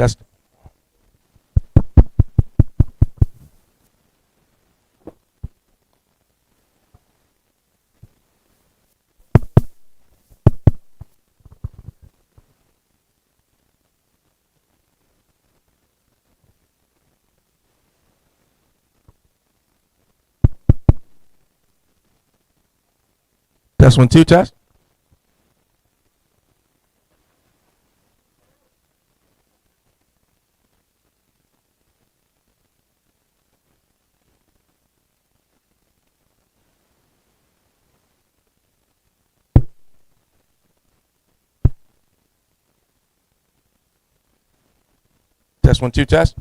Test. Test 1, 2, test. Test 1, 2, test.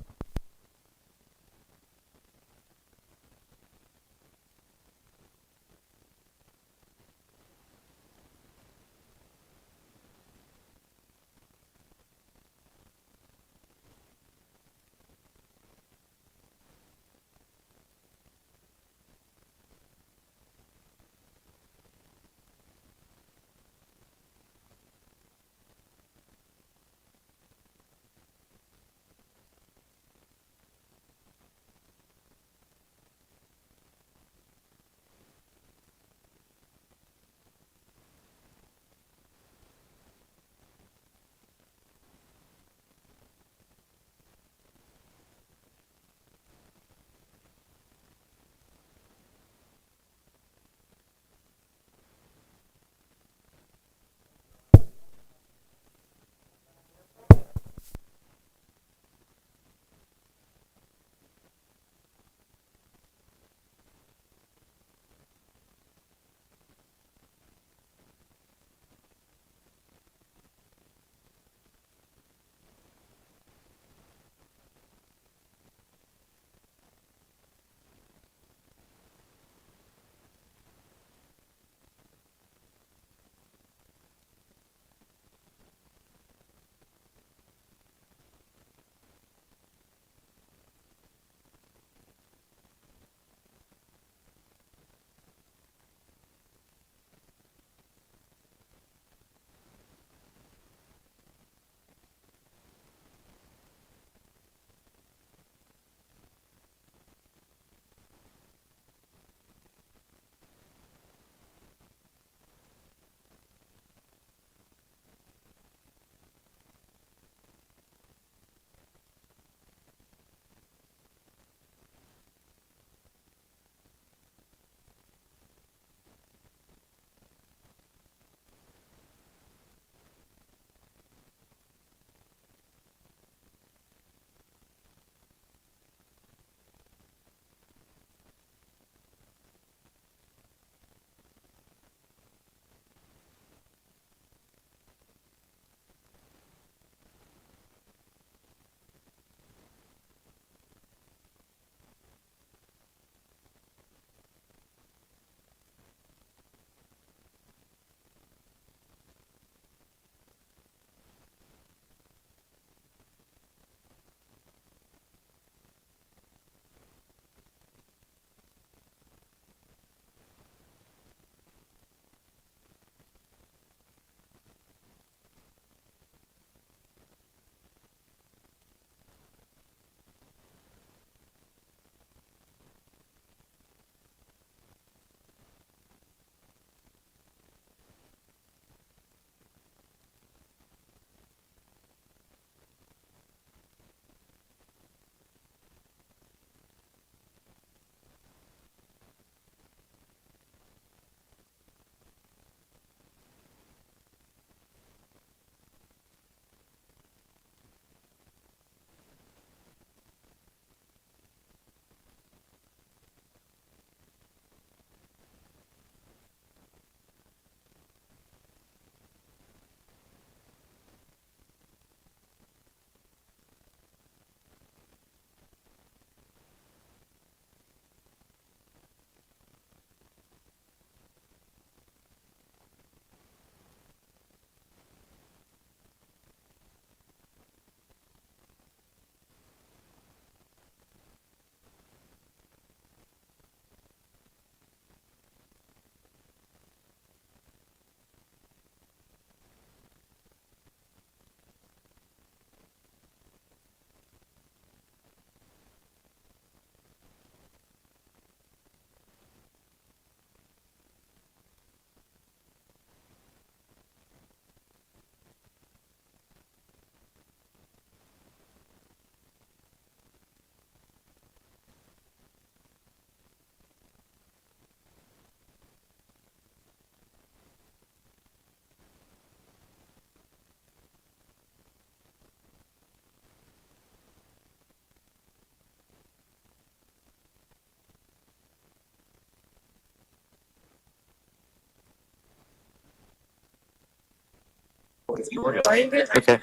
Okay.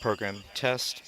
Program test.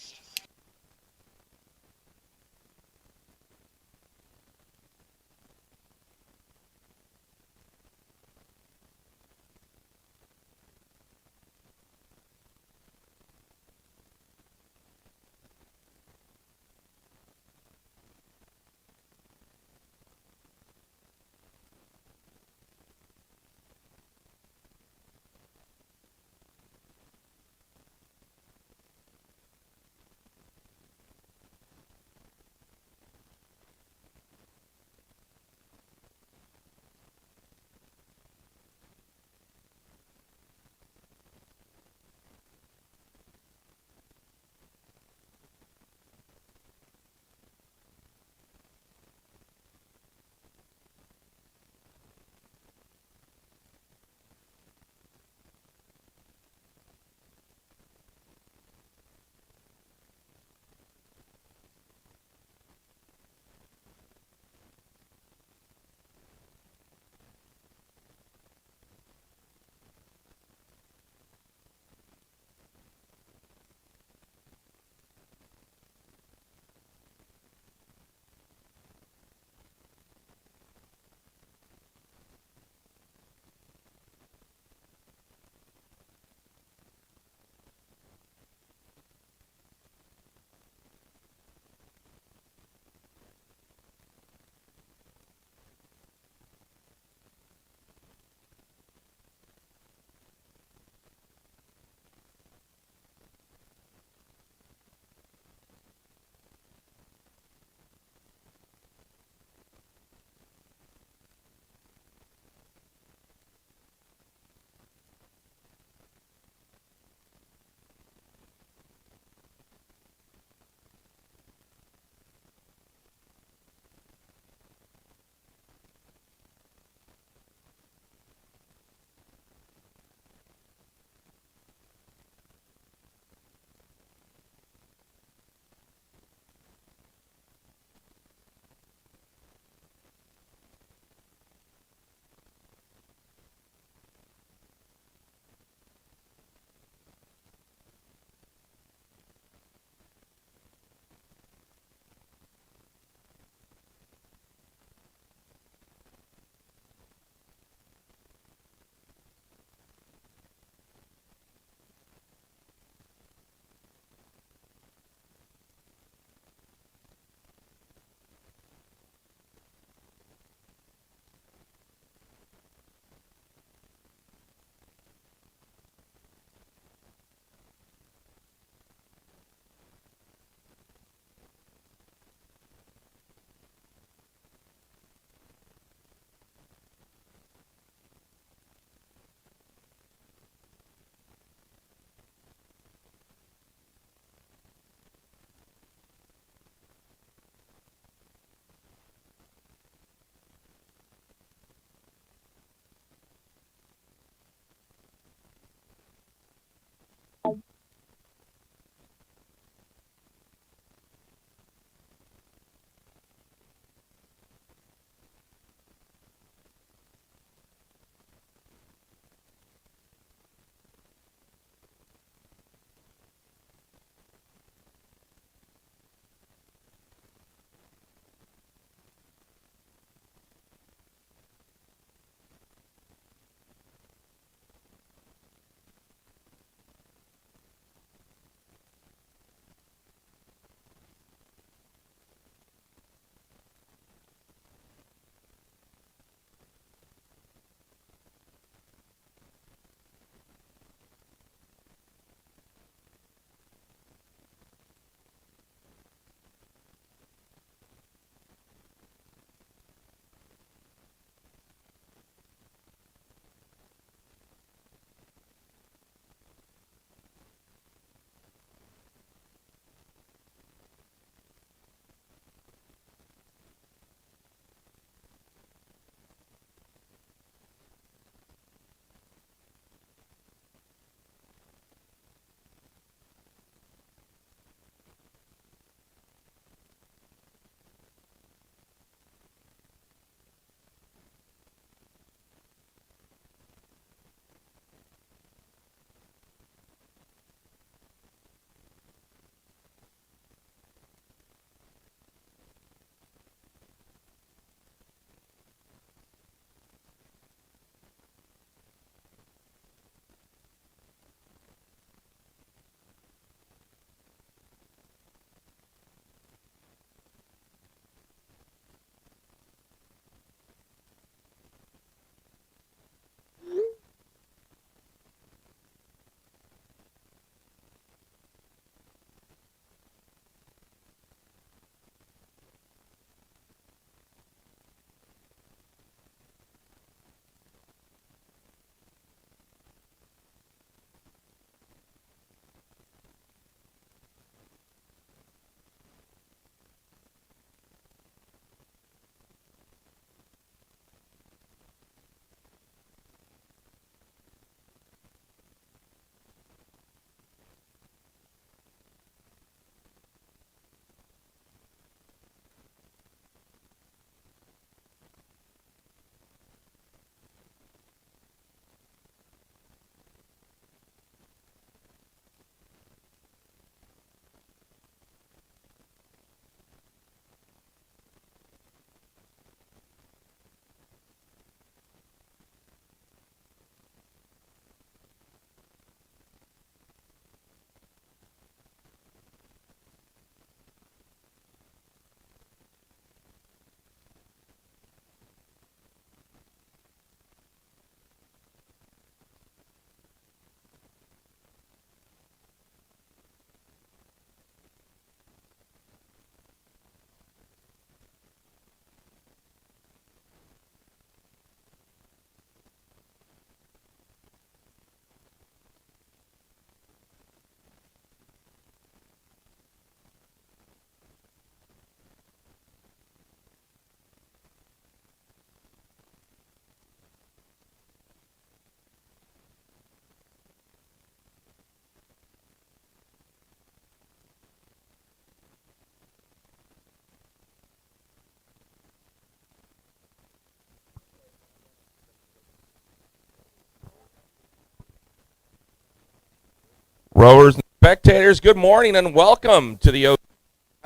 Rowers and spectators, good morning and welcome to the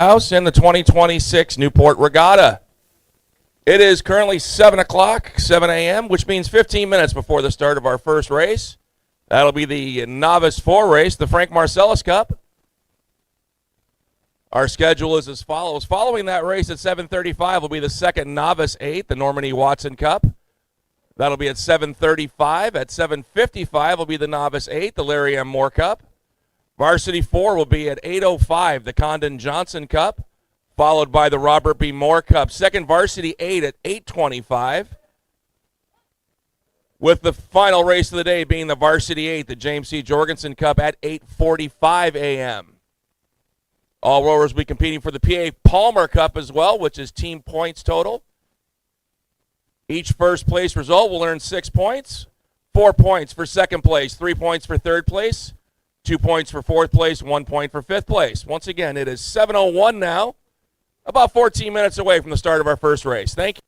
House in the 2026 Newport Regatta. It is currently 7 o'clock, 7 a.m., which means 15 minutes before the start of our first race. That'll be the Novice 4 race, the Frank Marcellus Cup. Our schedule is as follows. Following that race at 7:35 will be the second Novice 8, the Norman E. Watson Cup. That'll be at 7:35. At 7:55 will be the Novice 8, the Larry M. Moore Cup. Varsity 4 will be at 8:05, the Condon Johnson Cup, followed by the Robert B. Moore Cup. Second Varsity 8 at 8:25, with the final race of the day being the Varsity 8, the James C. Jorgensen Cup at 8:45 a.m. All rowers will be competing for the PA Palmer Cup as well, which is team points total. Each first place result will earn 6 points, 4 points for second place, 3 points for third place, 2 points for fourth place, 1 point for fifth place. Once again, it is 7:01 now, about 14 minutes away from the start of our first race. Thank you.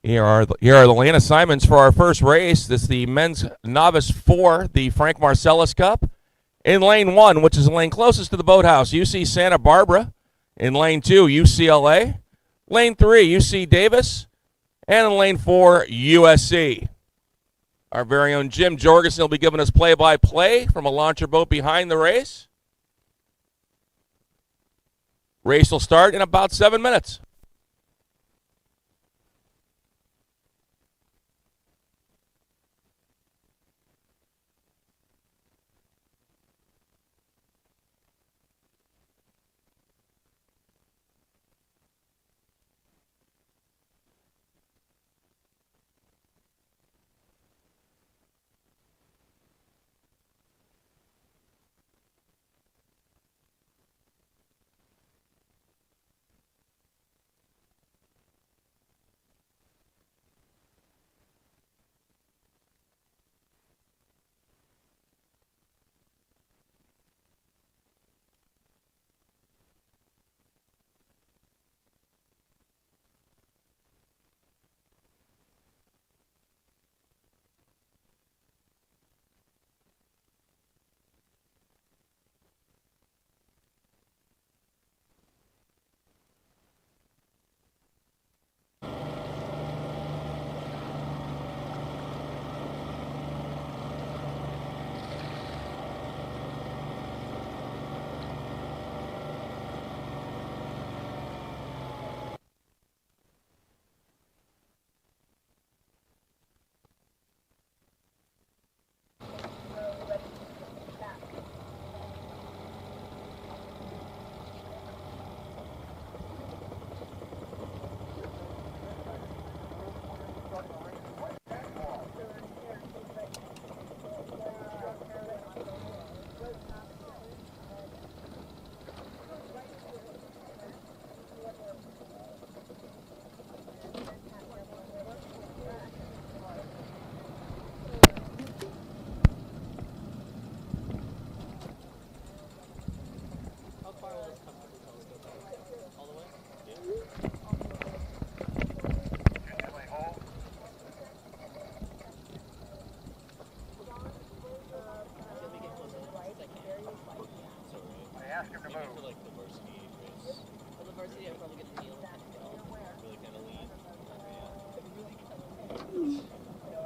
Here are the lane assignments for our first race. This is the men's novice 4, the Frank Marcellus Cup. In lane 1, which is the lane closest to the boathouse, UC Santa Barbara. In lane 2, UCLA. Lane 3, UC Davis. And in lane 4, USC. Our very own Jim Jorgensen will be giving us play-by-play from a launcher boat behind the race. Race will start in about 7 minutes.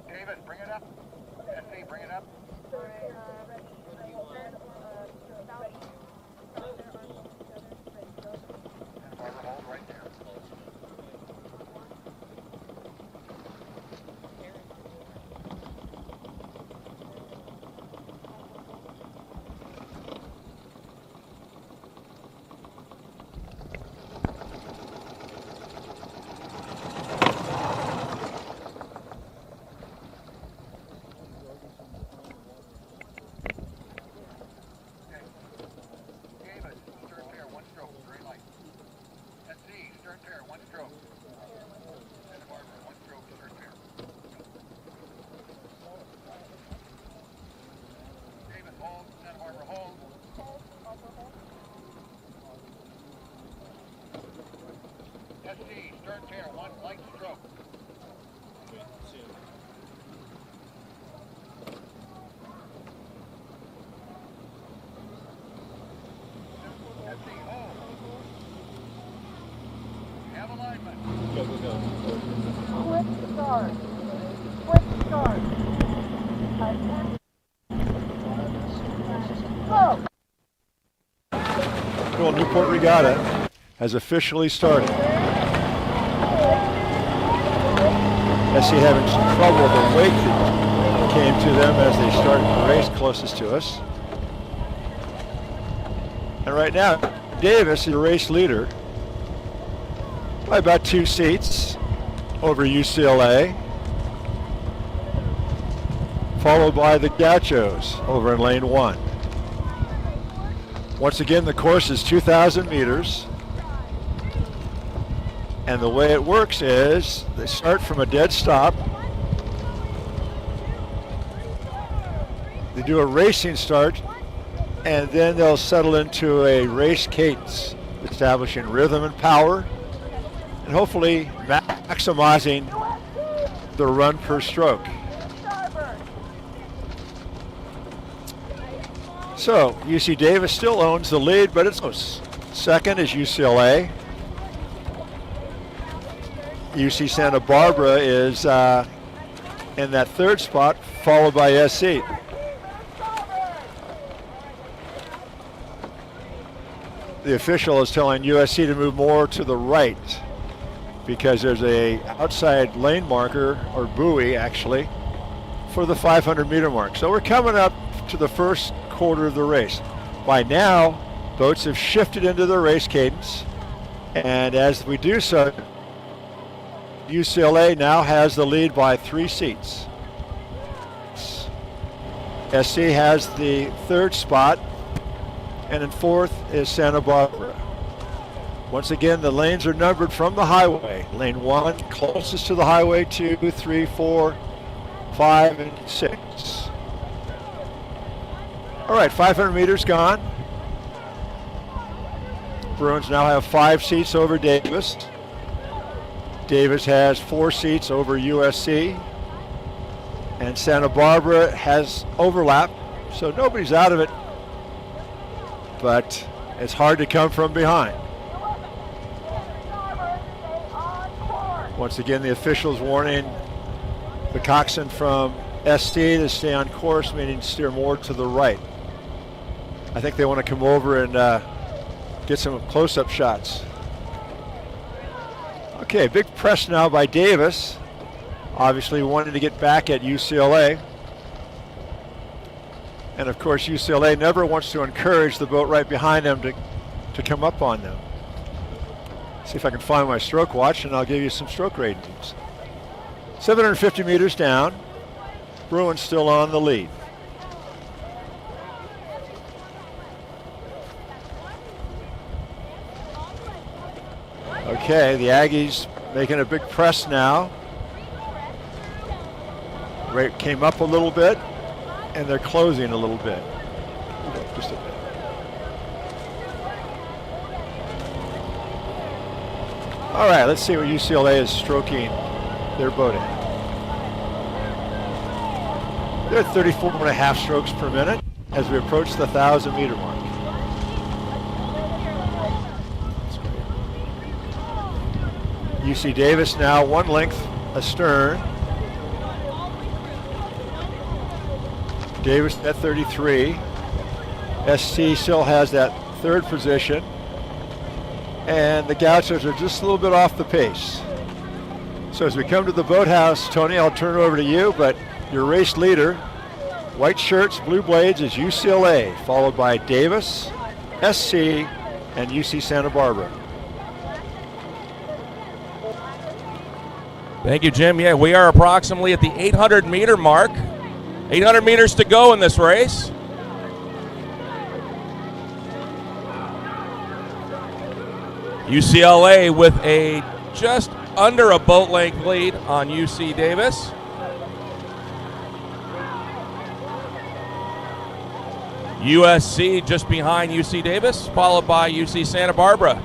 David, bring it up. SD, bring it up. Hold right there. SD, stern pair, one light stroke. SD, hold. Have alignment. Quick start. Quick start. Go. Annual Newport Regatta has officially started. SC having some trouble with the wake that came to them as they started the race closest to us. And right now, Davis is the race leader by about 2 seats over UCLA, followed by the Gauchos over in lane 1. Once again, the course is 2,000 meters. And the way it works is they start from a dead stop. They do a racing start, and then they'll settle into a race cadence, establishing rhythm and power, and hopefully maximizing the run per stroke. So UC Davis still owns the lead, but it's close. Second is UCLA. UC Santa Barbara is in that third spot, followed by SC. The official is telling USC to move more to the right because there's a outside lane marker, or buoy actually, for the 500 meter mark. So we're coming up to the first quarter of the race. By now, boats have shifted into the race cadence, and as we do so, UCLA now has the lead by 3 seats. SC has the third spot, and in fourth is Santa Barbara. Once again, the lanes are numbered from the highway. Lane 1 closest to the highway, 2, 3, 4, 5, and 6. All right, 500 meters gone. Bruins now have 5 seats over Davis. Davis has 4 seats over USC. And Santa Barbara has overlap, so nobody's out of it. But it's hard to come from behind. Once again, the officials warning the coxswain from SC to stay on course, meaning steer more to the right. I think they want to come over and get some close-up shots. Okay, big press now by Davis. Obviously wanting to get back at UCLA. And of course, UCLA never wants to encourage the boat right behind them to come up on them. See if I can find my stroke watch and I'll give you some stroke ratings. 750 meters down. Bruins still on the lead. Okay, the Aggies making a big press now. Rate came up a little bit, and they're closing a little bit. Just a bit. All right, let's see what UCLA is stroking their boat at. They're at 34.5 strokes per minute as we approach the 1,000 meter mark. UC Davis now 1 length astern. Davis at 33. SC still has that third position. And the Gauchos are just a little bit off the pace. So as we come to the boathouse, Tony, I'll turn it over to you, but your race leader, white shirts, blue blades, is UCLA, followed by Davis, SC, and UC Santa Barbara. Thank you, Jim. Yeah, we are approximately at the 800 meter mark. 800 meters to go in this race. UCLA with a just under a boat length lead on UC Davis. USC just behind UC Davis, followed by UC Santa Barbara.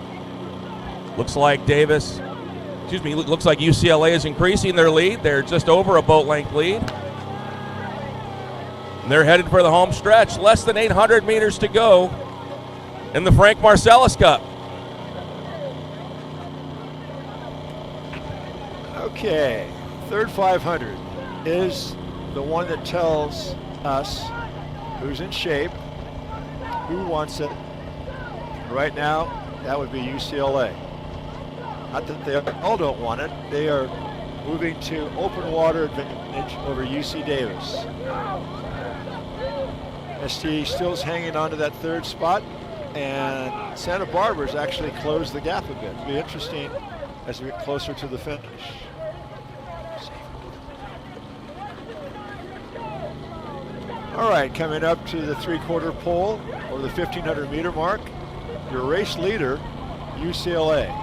Looks like looks like UCLA is increasing their lead. They're just over a boat length lead. They're headed for the home stretch. Less than 800 meters to go in the Frank Marcellus Cup. Okay, third 500 is the one that tells us who's in shape, who wants it. Right now, that would be UCLA. Not that they all don't want it. They are moving to open water advantage over UC Davis. ST still is hanging on to that third spot, and Santa Barbara's actually closed the gap a bit. It'll be interesting as we get closer to the finish. All right, coming up to the 3/4 pole, or the 1,500 meter mark, your race leader, UCLA,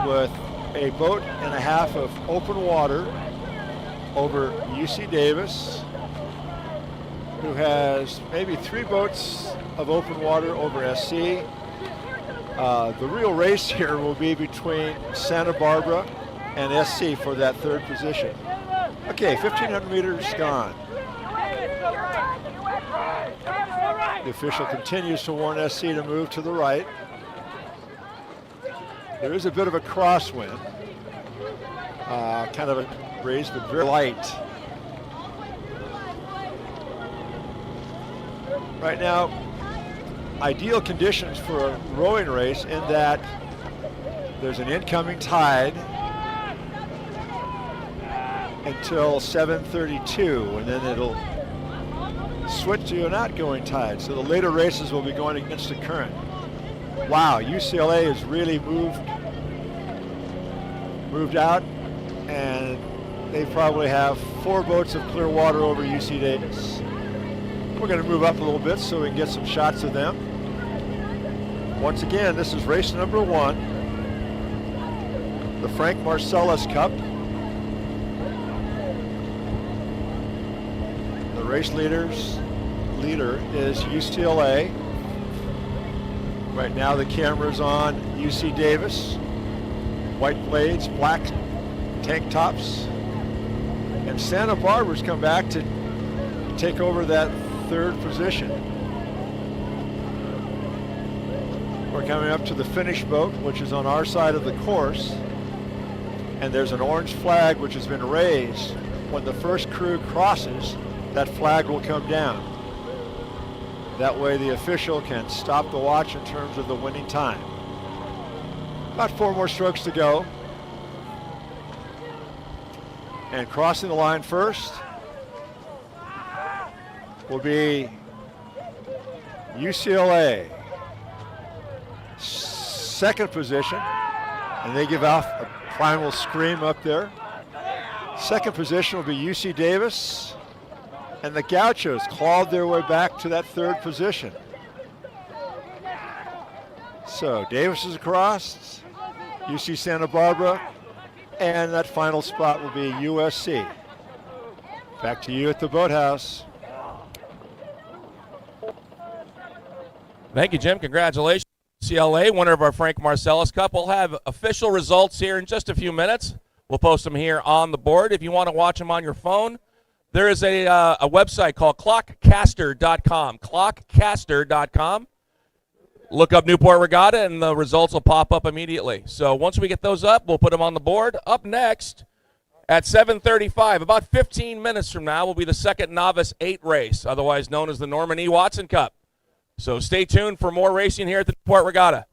with a boat and a half of open water over UC Davis, who has maybe 3 boats of open water over SC. The real race here will be between Santa Barbara and SC for that third position. Okay, 1,500 meters gone. The official continues to warn SC to move to the right. There is a bit of a crosswind, kind of a breeze, but very light. Right now, ideal conditions for a rowing race in that there's an incoming tide until 7:32, and then it'll switch to an outgoing tide. So the later races will be going against the current. Wow, UCLA has really moved out, and they probably have 4 boats of clear water over UC Davis. We're going to move up a little bit so we can get some shots of them. Once again, this is race number 1, the Frank Marcellus Cup. The race leader is UCLA. Right now the camera's on UC Davis. White blades, black tank tops. And Santa Barbara's come back to take over that third position. We're coming up to the finish boat, which is on our side of the course. And there's an orange flag which has been raised. When the first crew crosses, that flag will come down. That way the official can stop the watch in terms of the winning time. About 4 more strokes to go. And crossing the line first will be UCLA. Second position, and they give off a final scream up there. Second position will be UC Davis, and the Gauchos clawed their way back to that third position. So Davis is across, UC Santa Barbara, and that final spot will be USC. Back to you at the boathouse. Thank you, Jim. Congratulations. CLA, winner of our Frank Marcellus Cup. We'll have official results here in just a few minutes. We'll post them here on the board. If you want to watch them on your phone, there is a website called clockcaster.com. Clockcaster.com. Look up Newport Regatta, and the results will pop up immediately. So once we get those up, we'll put them on the board. Up next at 7:35, about 15 minutes from now, will be the second Novice 8 race, otherwise known as the Norman E. Watson Cup. So stay tuned for more racing here at the Newport Regatta.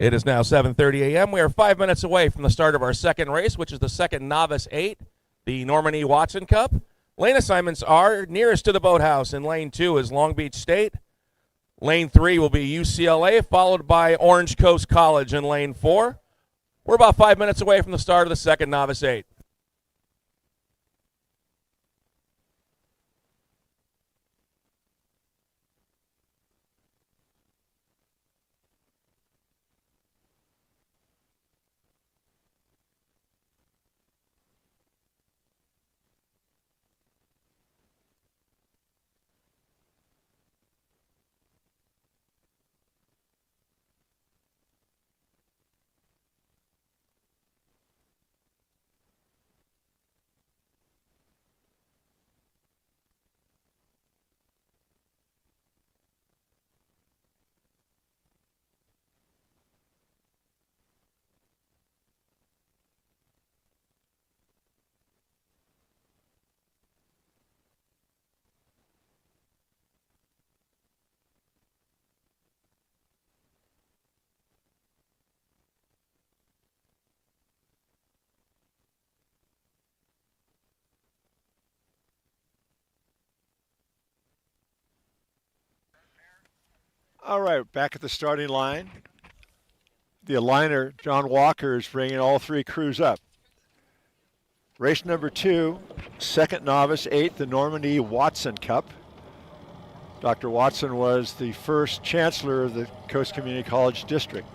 It is now 7:30 a.m. We are 5 minutes away from the start of our second race, which is the second Novice 8, the Norman E. Watson Cup. Lane assignments are nearest to the boathouse in Lane 2 is Long Beach State. Lane 3 will be UCLA, followed by Orange Coast College in Lane 4. We're about 5 minutes away from the start of the second Novice 8. All right, back at the starting line. The aligner, John Walker, is bringing all three crews up. Race number 2, second Novice 8, the Norman E. Watson Cup. Dr. Watson was the first chancellor of the Coast Community College District.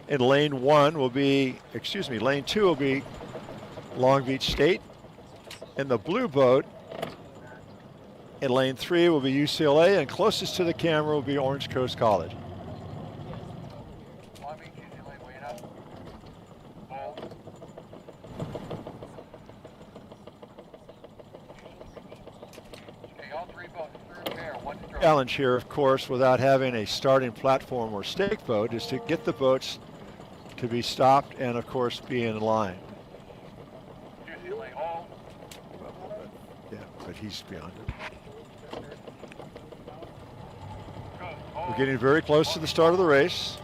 In lane 1 will be, lane 2 will be Long Beach State. In the blue boat, in lane 3 will be UCLA, and closest to the camera will be Orange Coast College. Challenge here, of course, without having a starting platform or stake boat, is to get the boats to be stopped and, of course, be in line. Yeah, but he's beyond it. We're getting very close to the start of the race.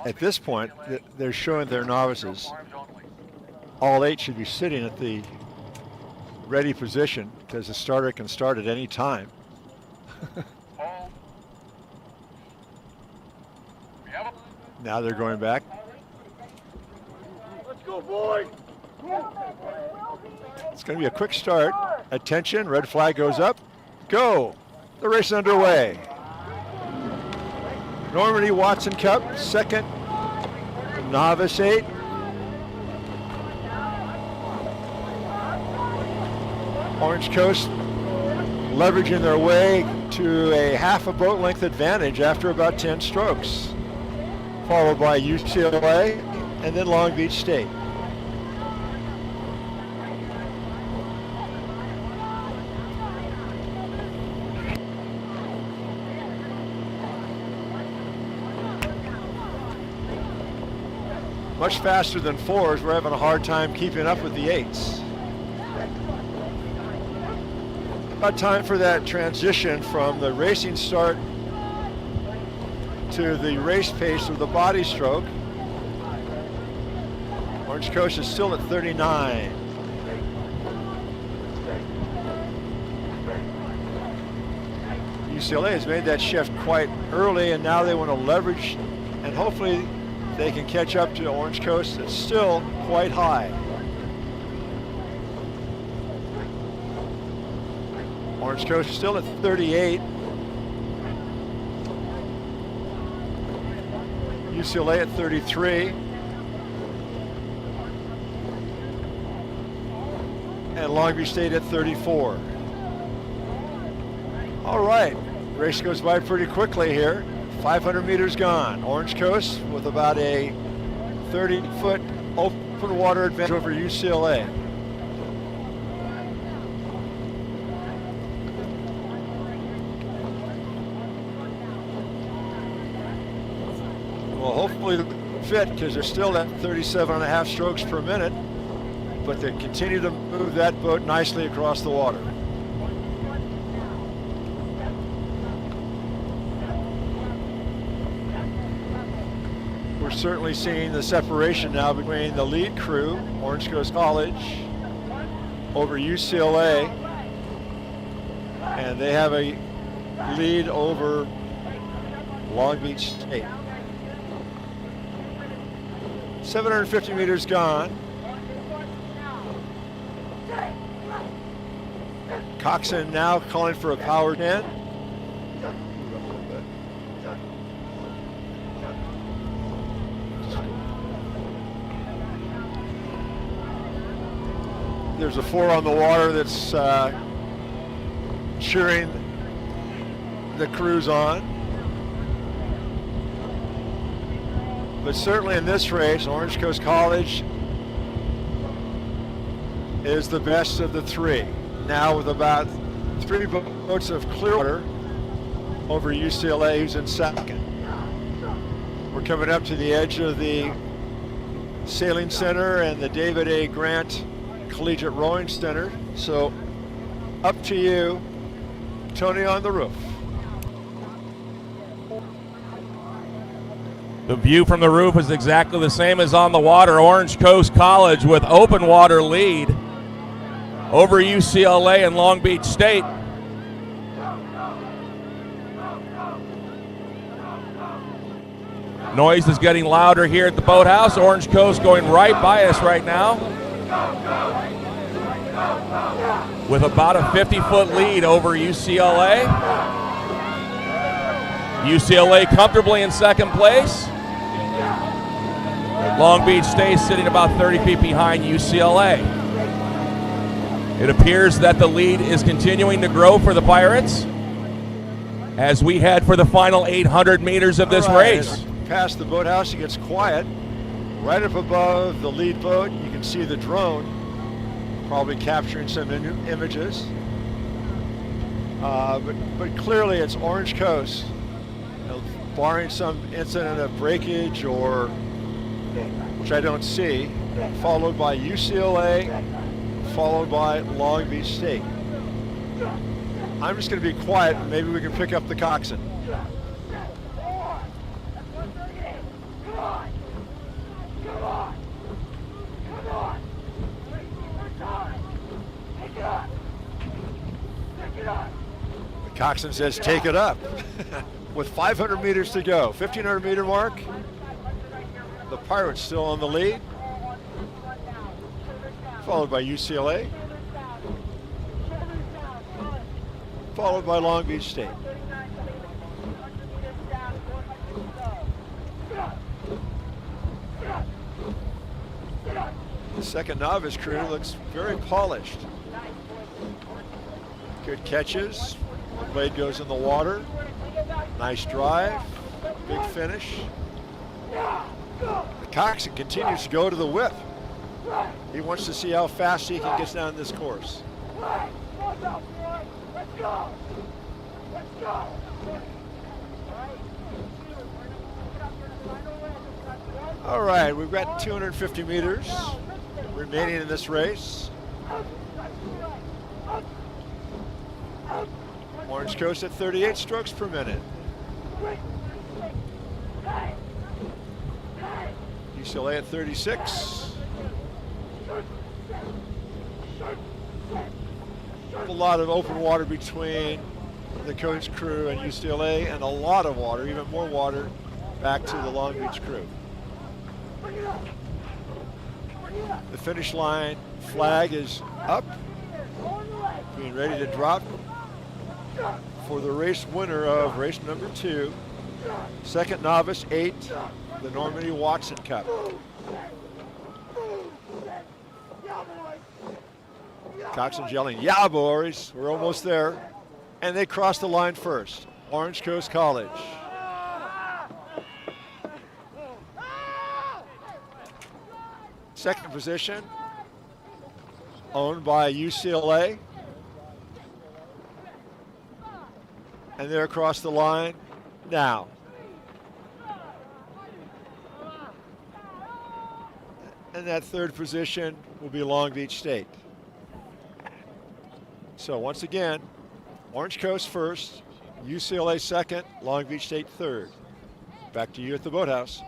At this point, they're showing their novices. All 8 should be sitting at the ready position because the starter can start at any time. Now they're going back. Let's go, boys! It's going to be a quick start. Attention, red flag goes up. Go! The race is underway. Norman E. Watson Cup, second Novice 8. Orange Coast leveraging their way to a half a boat length advantage after about 10 strokes, followed by UCLA and then Long Beach State. Much faster than 4s. We're having a hard time keeping up with the 8s. About time for that transition from the racing start to the race pace of the body stroke. Orange Coast is still at 39. UCLA has made that shift quite early, and now they want to leverage, and hopefully they can catch up to Orange Coast. It's still quite high. Orange Coast is still at 38. UCLA at 33. And Long Beach State at 34. All right, race goes by pretty quickly here. 500 meters gone. Orange Coast with about a 30-foot open water advantage over UCLA. Well, hopefully fit because they're still at 37.5 strokes per minute, but they continue to move that boat nicely across the water. We're certainly seeing the separation now between the lead crew, Orange Coast College, over UCLA, and they have a lead over Long Beach State. 750 meters gone. Coxon now calling for a power 10. There's a 4 on the water that's cheering the crews on. But certainly in this race, Orange Coast College is the best of the 3. Now with about 3 boats of clear water over UCLA, who's in second. We're coming up to the edge of the Sailing Center and the David A. Grant Collegiate Rowing Center. So up to you, Tony on the roof. The view from the roof is exactly the same as on the water. Orange Coast College with open water lead over UCLA and Long Beach State. Noise is getting louder here at the boathouse. Orange Coast going right by us right now with about a 50-foot lead over UCLA. UCLA comfortably in second place. Long Beach State sitting about 30 feet behind UCLA. It appears that the lead is continuing to grow for the Pirates as we head for the final 800 meters of this race. Past the boathouse, it gets quiet. Right up above the lead boat, you can see the drone, probably capturing some images. But clearly it's Orange Coast, barring some incident of breakage or, which I don't see, followed by UCLA, followed by Long Beach State. I'm just going to be quiet, and maybe we can pick up the coxswain. The coxswain says, take it up. With 500 meters to go, 1,500 meter mark. The Pirates still on the lead, followed by UCLA, followed by Long Beach State. The second novice crew looks very polished. Good catches. Blade goes in the water. Nice drive. Big finish. The coxswain continues to go to the whip. He wants to see how fast he can get down this course. All right, we've got 250 meters remaining in this race. Orange Coast at 38 strokes per minute. UCLA at 36. A lot of open water between the coach crew and UCLA, and a lot of water, even more water, back to the Long Beach crew. The finish line flag is up, being ready to drop for the race winner of race number 2, second novice 8, the Normandy Watson Cup. Coxswain's yelling, "Yeah, boys, we're almost there." And they cross the line first, Orange Coast College. Second position, owned by UCLA. And they're across the line now. that third position will be Long Beach State. So once again, Orange Coast first, UCLA second, Long Beach State third. Back to you at the boathouse.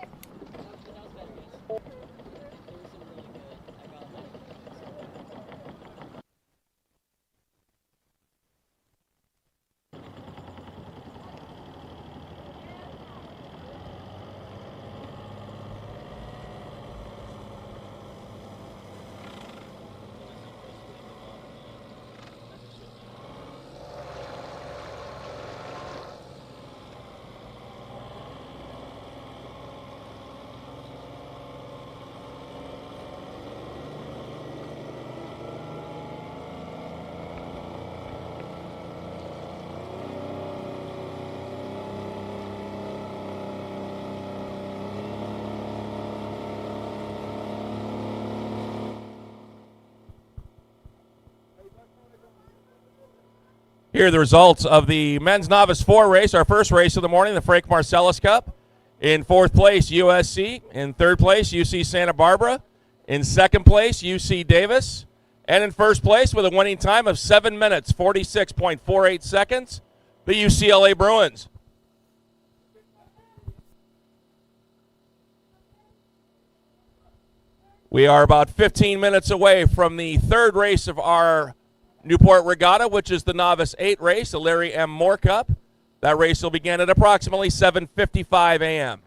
Here are the results of the men's novice 4 race, our first race of the morning, the Frank Marcellus Cup. In 4th place, USC. In 3rd place, UC Santa Barbara. In 2nd place, UC Davis. And in 1st place, with a winning time of 7 minutes, 46.48 seconds, the UCLA Bruins. We are about 15 minutes away from the 3rd race of our Newport Regatta, which is the Novice 8 race, the Larry M. Moore Cup. That race will begin at approximately 7:55 a.m.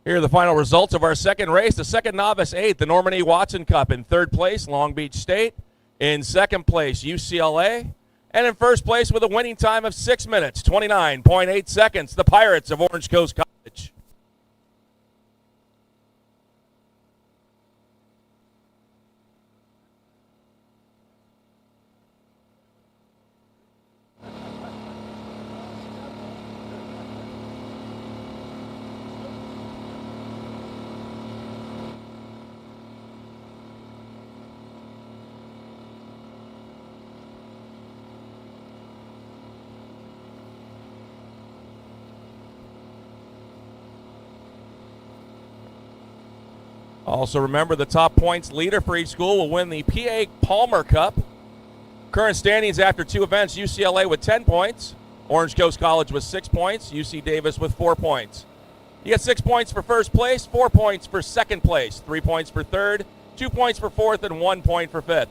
Here are the final results of our second race. The second novice 8, the Norman E. Watson Cup. In third place, Long Beach State. In second place, UCLA. And in first place with a winning time of 6 minutes, 29.8 seconds, the Pirates of Orange Coast College. Also remember, the top points leader for each school will win the PA Palmer Cup. Current standings after 2 events: UCLA with 10 points, Orange Coast College with 6 points, UC Davis with 4 points. You get 6 points for first place, 4 points for second place, 3 points for third, 2 points for fourth, and 1 point for fifth.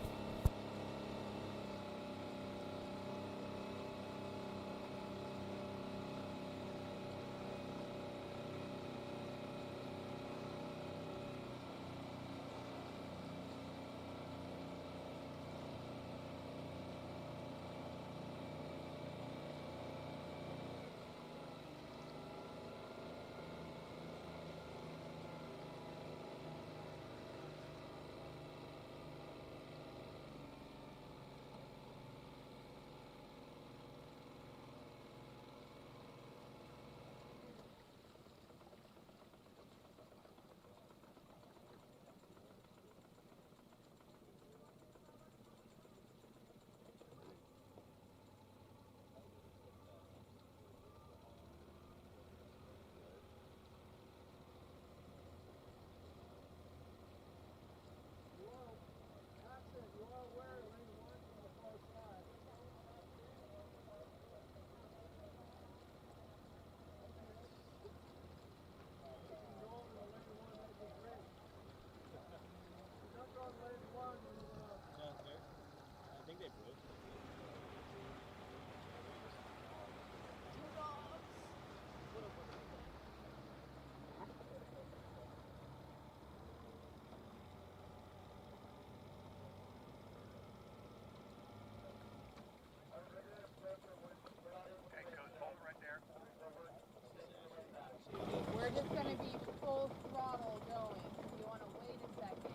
We're just going to be full throttle going. You want to wait a second.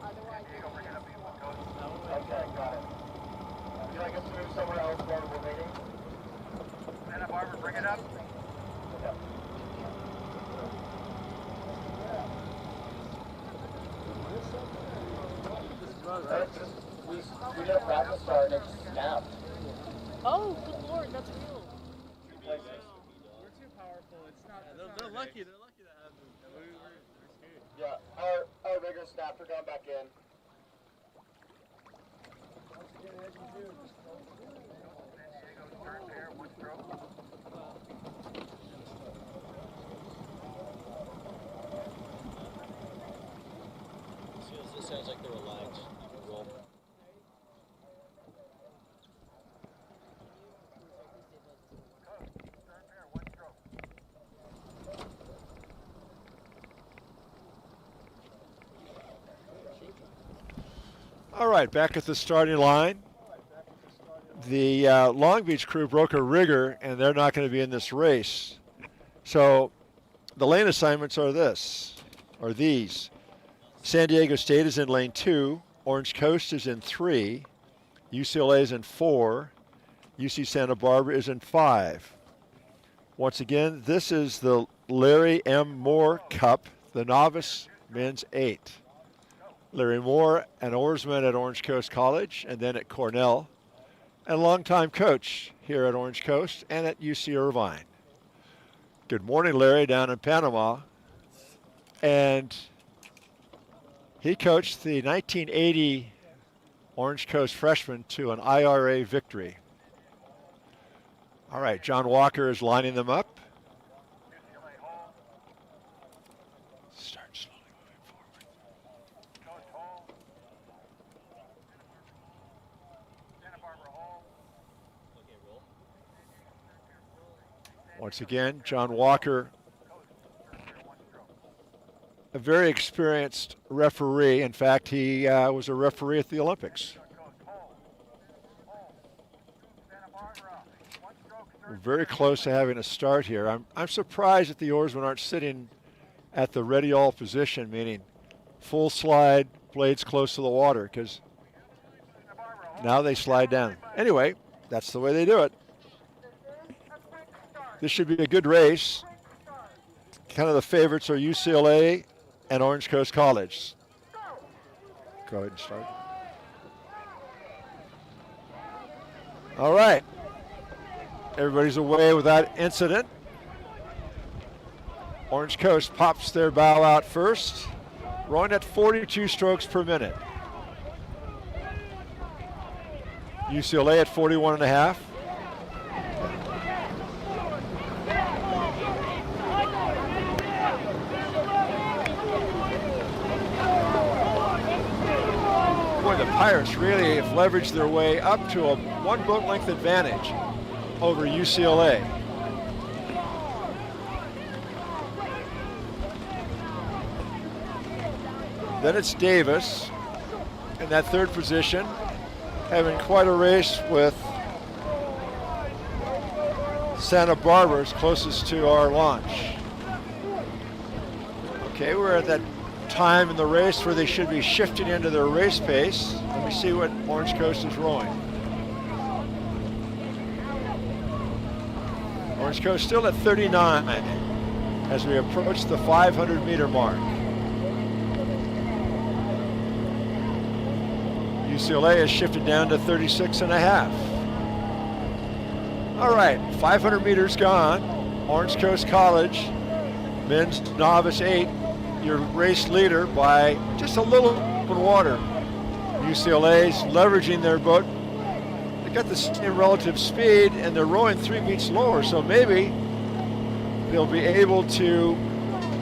Otherwise, you're going to be Okay, got it. Would you like us to move somewhere else while we're waiting? Santa Barbara, bring it up. Okay. We just practice start and it's snapped. Oh, good lord, that's real. We're too powerful. It's not. They're lucky. They're lucky to have them. We're scared. Yeah, our rigger snapped. We're going back in. This sounds like they're aligned. Roll. All right, back at the starting line. The Long Beach crew broke a rigger, and they're not going to be in this race. So the lane assignments are these. San Diego State is in lane 2. Orange Coast is in 3. UCLA is in 4. UC Santa Barbara is in 5. Once again, this is the Larry M. Moore Cup, the novice men's 8. Larry Moore, an oarsman at Orange Coast College and then at Cornell, and longtime coach here at Orange Coast and at UC Irvine. Good morning, Larry, down in Panama. And he coached the 1980 Orange Coast freshmen to an IRA victory. All right, John Walker is lining them up. Start slowly moving forward. Once again, John Walker a very experienced referee. In fact, he was a referee at the Olympics. We're very close to having a start here. I'm surprised that the oarsmen aren't sitting at the ready all position, meaning full slide, blades close to the water, because now they slide down. Anyway, that's the way they do it. This should be a good race. Kind of the favorites are UCLA and Orange Coast College. Go ahead and start. All right. Everybody's away without incident. Orange Coast pops their bow out first, rowing at 42 strokes per minute. UCLA at 41.5. Boy, the Pirates really have leveraged their way up to a one boat length advantage over UCLA. Then it's Davis in that third position, having quite a race with Santa Barbara's closest to our launch. Okay, we're at that time in the race where they should be shifting into their race pace. Let me see what Orange Coast is rowing. Orange Coast still at 39 as we approach the 500-meter mark. UCLA has shifted down to 36.5. All right, 500 meters gone. Orange Coast College, men's novice 8, your race leader by just a little open water. UCLA's leveraging their boat. They got the same relative speed and they're rowing 3 beats lower, so maybe they'll be able to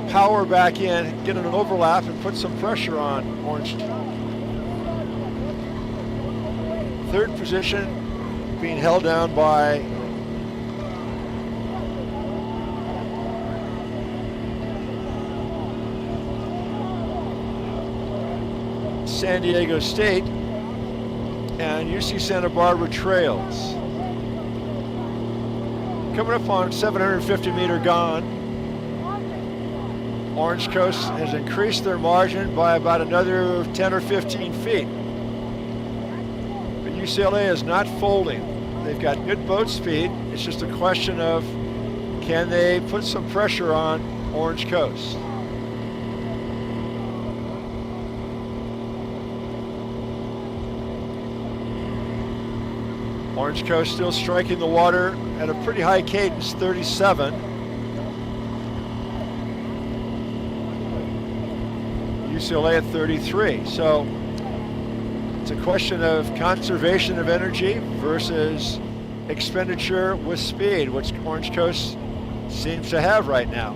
power back in, get an overlap, and put some pressure on Orange. Third position being held down by San Diego State, and UC Santa Barbara trails. Coming up on 750-meter gone, Orange Coast has increased their margin by about another 10 or 15 feet. But UCLA is not folding. They've got good boat speed. It's just a question of can they put some pressure on Orange Coast. Orange Coast still striking the water at a pretty high cadence, 37. UCLA at 33. So it's a question of conservation of energy versus expenditure with speed, which Orange Coast seems to have right now.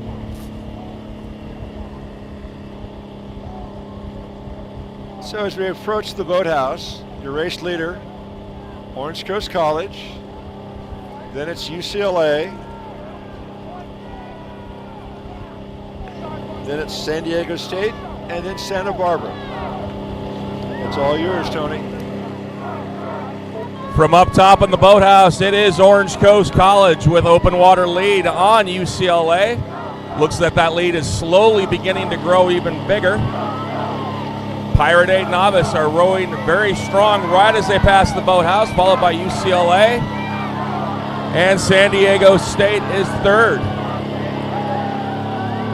So as we approach the boathouse, your race leader, Orange Coast College, then it's UCLA, then it's San Diego State, and then Santa Barbara. It's all yours, Tony. From up top in the boathouse, it is Orange Coast College with open water lead on UCLA. Looks like that lead is slowly beginning to grow even bigger. Pirate 8 novice are rowing very strong right as they pass the boathouse, followed by UCLA. And San Diego State is third.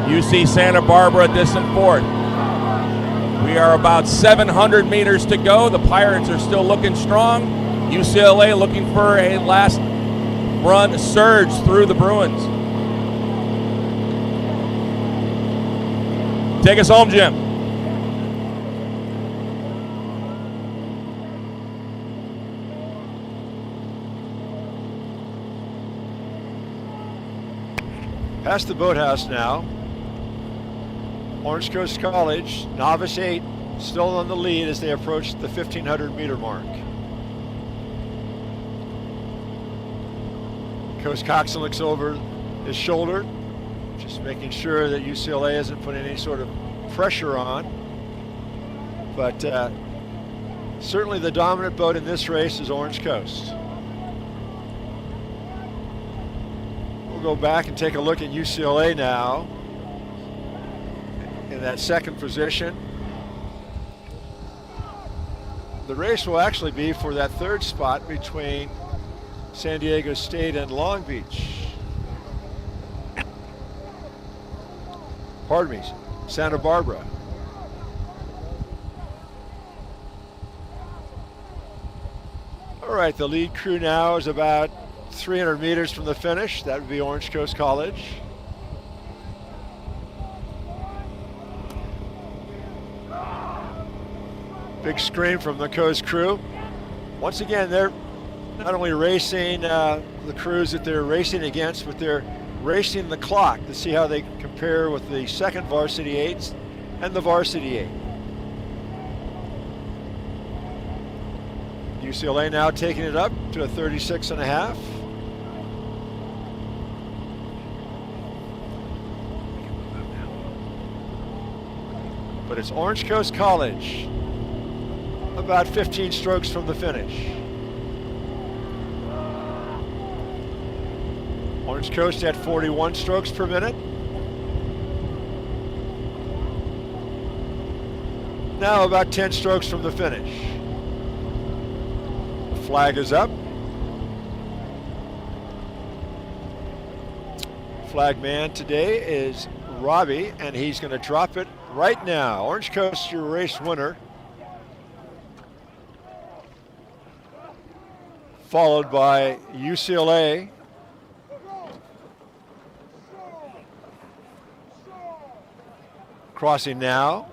UC Santa Barbara distant fourth. We are about 700 meters to go. The Pirates are still looking strong. UCLA looking for a last run surge through the Bruins. Take us home, Jim. Past the boathouse now. Orange Coast College, novice 8, still on the lead as they approach the 1,500-meter mark. Coach Coxon looks over his shoulder, just making sure that UCLA isn't putting any sort of pressure on. But certainly the dominant boat in this race is Orange Coast. We'll go back and take a look at UCLA now in that second position. The race will actually be for that third spot between San Diego State and Long Beach. Pardon me, Santa Barbara. All right, the lead crew now is about 300 meters from the finish. That would be Orange Coast College. Big scream from the Coast crew. Once again, they're not only racing the crews that they're racing against, but they're racing the clock to see how they compare with the second varsity 8s and the varsity 8. UCLA now taking it up to a 36.5. But it's Orange Coast College, about 15 strokes from the finish. Orange Coast at 41 strokes per minute. Now about 10 strokes from the finish. The flag is up. Flag man today is Robbie, and he's going to drop it right now. Orange Coast, your race winner. Followed by UCLA. Crossing now.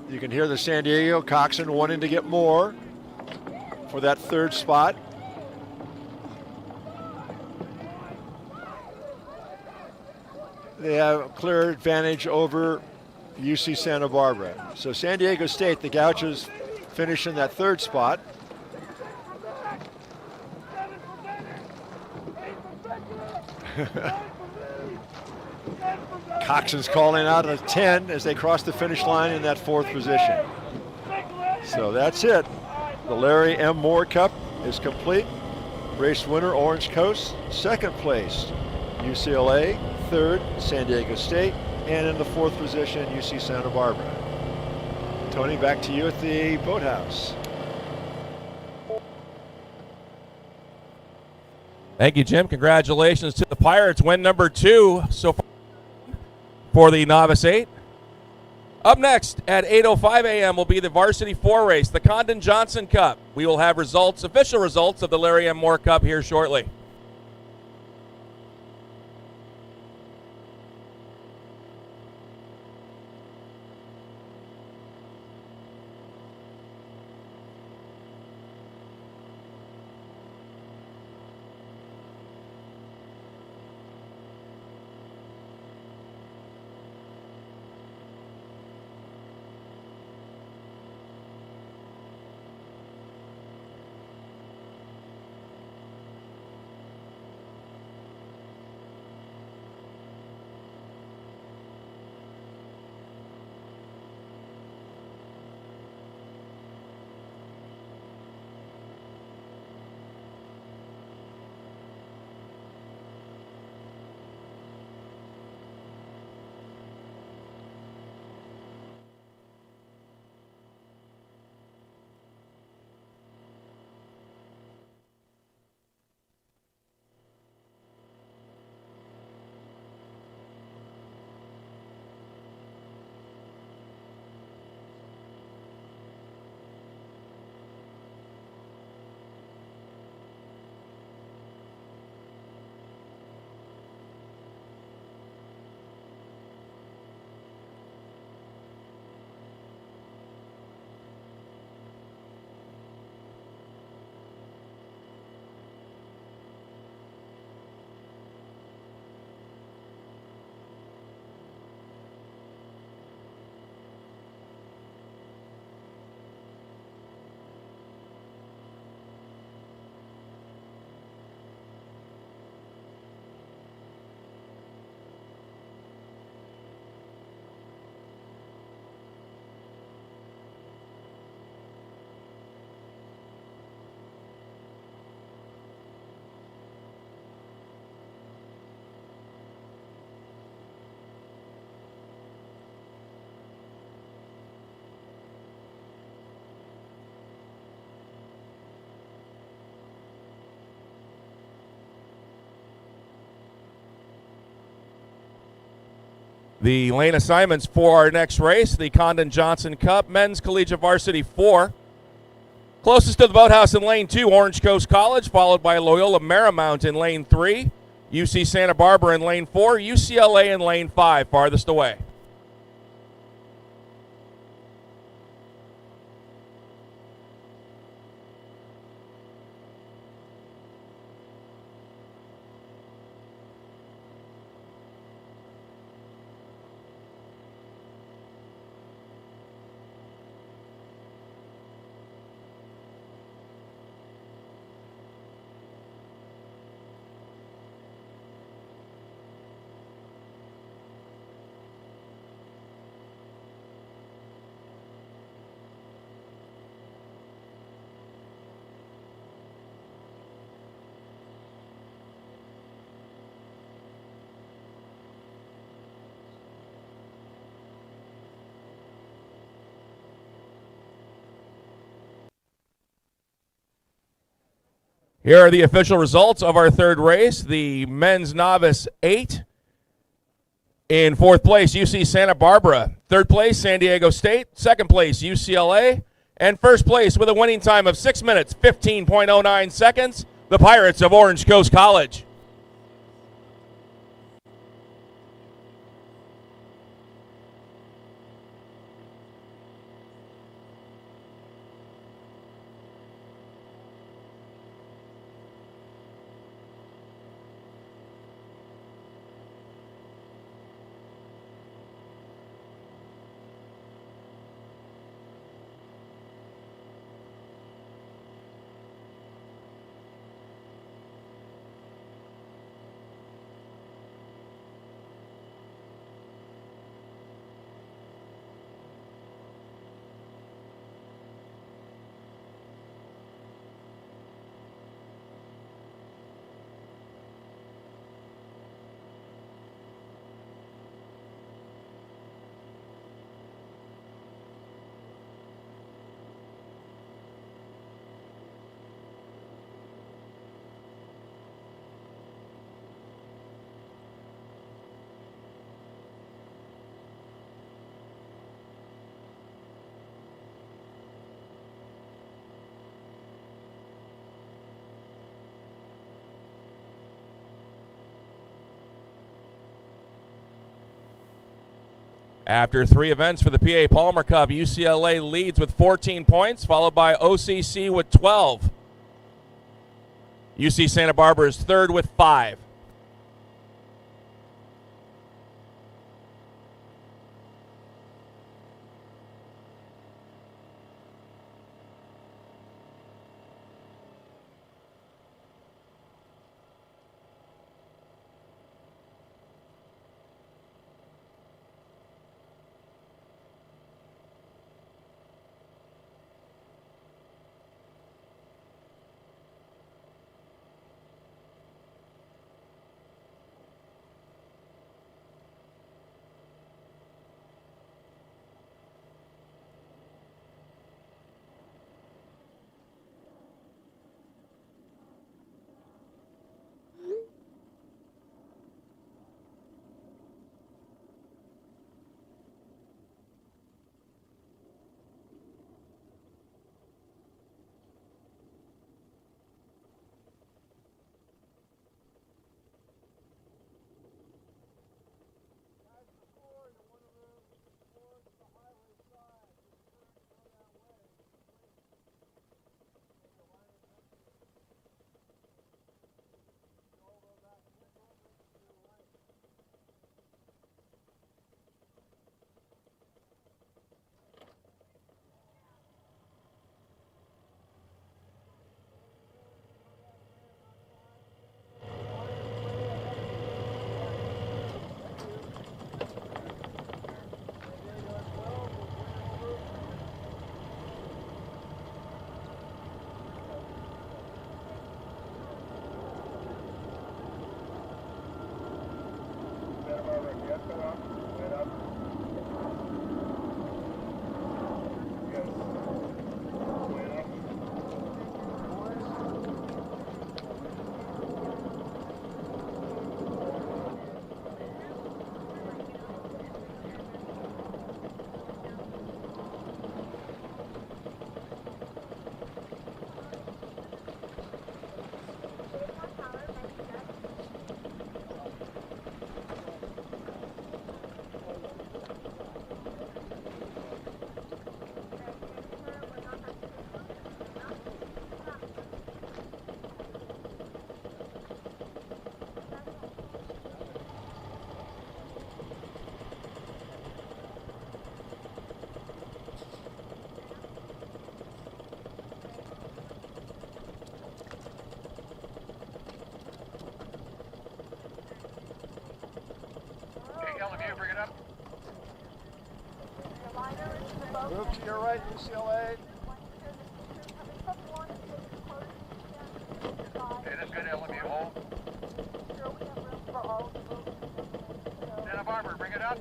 You can hear the San Diego coxswain wanting to get more for that third spot. They have a clear advantage over UC Santa Barbara. So San Diego State, the Gauchos, finish in that third spot. Coxswain's calling out a 10 as they cross the finish line in that fourth position. So that's it. The Larry M. Moore Cup is complete. Race winner, Orange Coast. Second place, UCLA. Third, San Diego State. And in the fourth position, UC Santa Barbara. Tony, back to you at the boathouse. Thank you, Jim. Congratulations to the Pirates. Win number 2 so far for the Novice 8. Up next at 8:05 a.m. will be the Varsity 4 race, the Condon Johnson Cup. We will have results, official results of the Larry M. Moore Cup here shortly. The lane assignments for our next race, the Condon Johnson Cup, Men's Collegiate Varsity 4. Closest to the boathouse in lane 2, Orange Coast College, followed by Loyola Marymount in lane 3, UC Santa Barbara in lane 4, UCLA in lane 5, farthest away. Here are the official results of our third race. The men's novice 8. In fourth place, UC Santa Barbara. Third place, San Diego State. Second place, UCLA. And first place with a winning time of 6 minutes, 15.09 seconds, the Pirates of Orange Coast College. After 3 events for the PA Palmer Cup, UCLA leads with 14 points, followed by OCC with 12. UC Santa Barbara is third with 5. to your right, UCLA. Okay, that's good, LMU, hold. Santa Barbara, bring it up.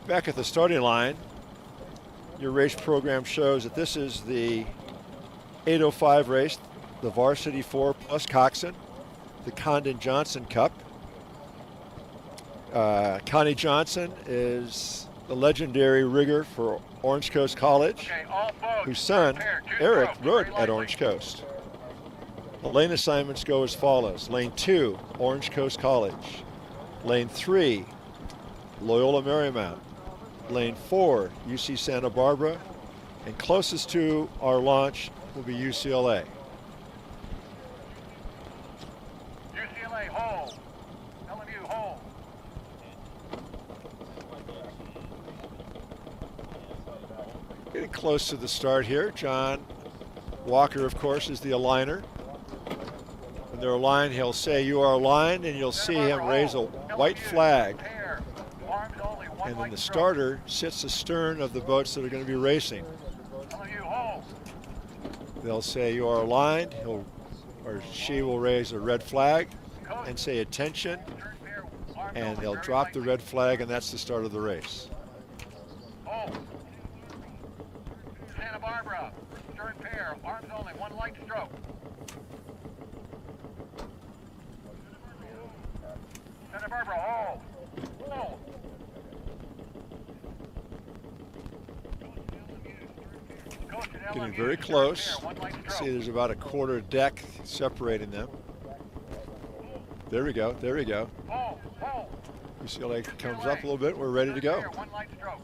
Back at the starting line, your race program shows that this is the 8:05 race, the Varsity 4 plus Coxon, the Condon Johnson Cup. Connie Johnson is the legendary rigger for Orange Coast College, Okay, all boats. whose son, prepare. Choose Eric, rope. rode Very at lightly. Orange Coast. The lane assignments go as follows. Lane 2, Orange Coast College. Lane 3, Loyola Marymount. Lane 4, UC Santa Barbara. And closest to our launch will be UCLA. UCLA, hold. LMU, hold. Getting close to the start here. John Walker, of course, is the aligner. When they're aligned, he'll say, "You are aligned," and you'll see him raise a white flag. Prepare. Arms only, one And then light the stroke. starter sits astern of the boats that are going to be racing. LMU, hold. They'll say, "You are aligned." He'll or she will raise a red flag and say, "Attention," Turn pair, arms and only, they'll very drop the lightly. red flag, and that's the start of the race. Hold. Santa Barbara, stern pair, arms only, one light stroke. Santa Barbara, hold. Hold. Coast and Getting LMU, very stern close. pair, one light stroke. See, there's about a quarter deck separating them. There we go. There we go. Hold. Hold. UCLA comes up a little bit. We're ready to go. Stern pair, one light stroke.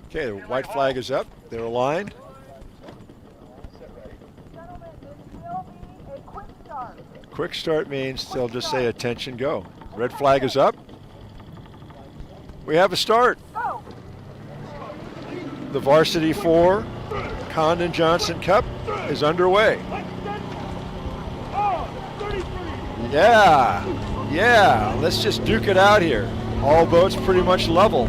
Okay, the white flag is up. They're aligned. Gentlemen, this will be a quick start. Quick start means they'll just say, "Attention, go." Red flag is up. We have a start. Go! The Varsity 4 Condon Johnson Cup is underway. Yeah, let's just duke it out here. All boats pretty much level.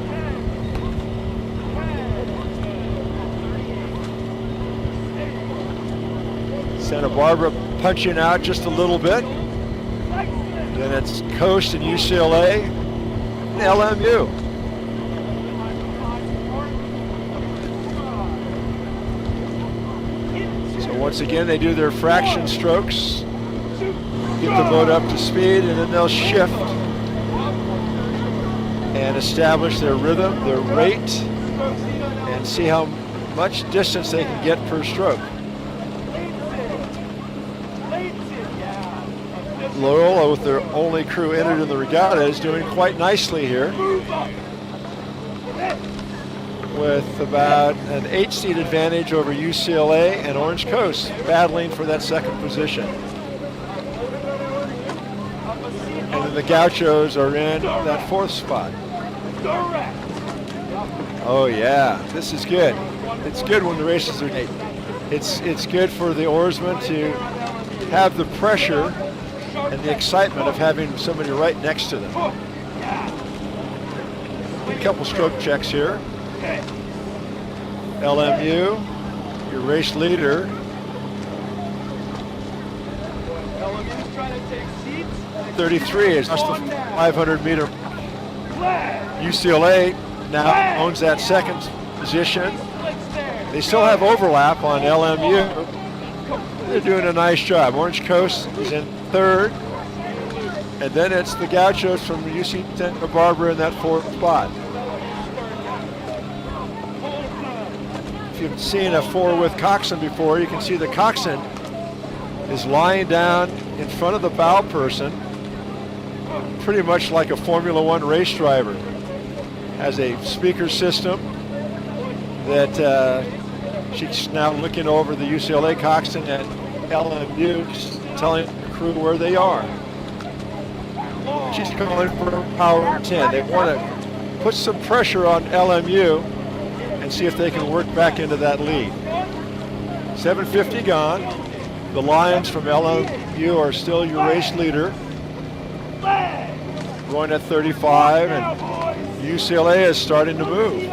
Santa Barbara punching out just a little bit. Then it's Coast and UCLA and LMU. So once again, they do their fraction strokes, get the boat up to speed, and then they'll shift and establish their rhythm, their rate, and see how much distance they can get per stroke. Loyola, with their only crew entered in the regatta, is doing quite nicely here, with about an 8-seat advantage over UCLA and Orange Coast, battling for that second position. And then the Gauchos are in that 4th spot. Oh yeah, this is good. It's good when the races are late. It's good for the oarsmen to have the pressure and the excitement of having somebody right next to them. A couple stroke checks here. LMU, your race leader. LMU's trying to take seats. 33 is just the 500-meter. UCLA now owns that second position. They still have overlap on LMU. They're doing a nice job. Orange Coast is in 3rd. And then it's the Gauchos from UC Santa Barbara in that 4th spot. If you've seen a 4 with Coxon before, you can see the Coxon is lying down in front of the bow person, pretty much like a Formula One race driver. Has a speaker system that she's now looking over the UCLA Coxon and LMU, telling the crew where they are. She's calling for power 10. They want to put some pressure on LMU and see if they can work back into that lead. 7:50 gone. The Lions from LMU are still your race leader, going at 35, and UCLA is starting to move.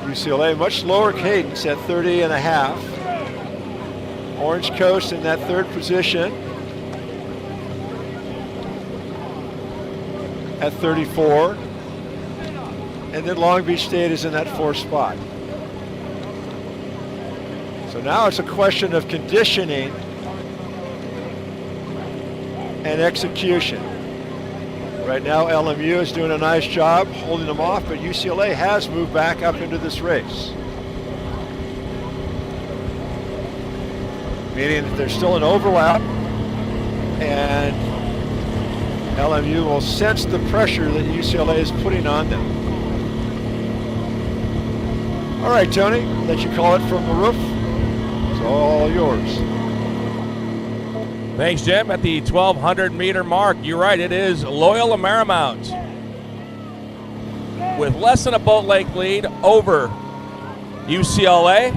UCLA much lower cadence at 30 and a half. Orange Coast in that third position at 34. And then Long Beach State is in that fourth spot. So now it's a question of conditioning and execution. Right now LMU is doing a nice job holding them off, but UCLA has moved back up into this race. Meaning that there's still an overlap, and LMU will sense the pressure that UCLA is putting on them. All right, Tony, let you call it from the roof. It's all yours. Thanks, Jim. At the 1,200 meter mark, you're right, it is Loyola Marymount with less than a boat length lead over UCLA.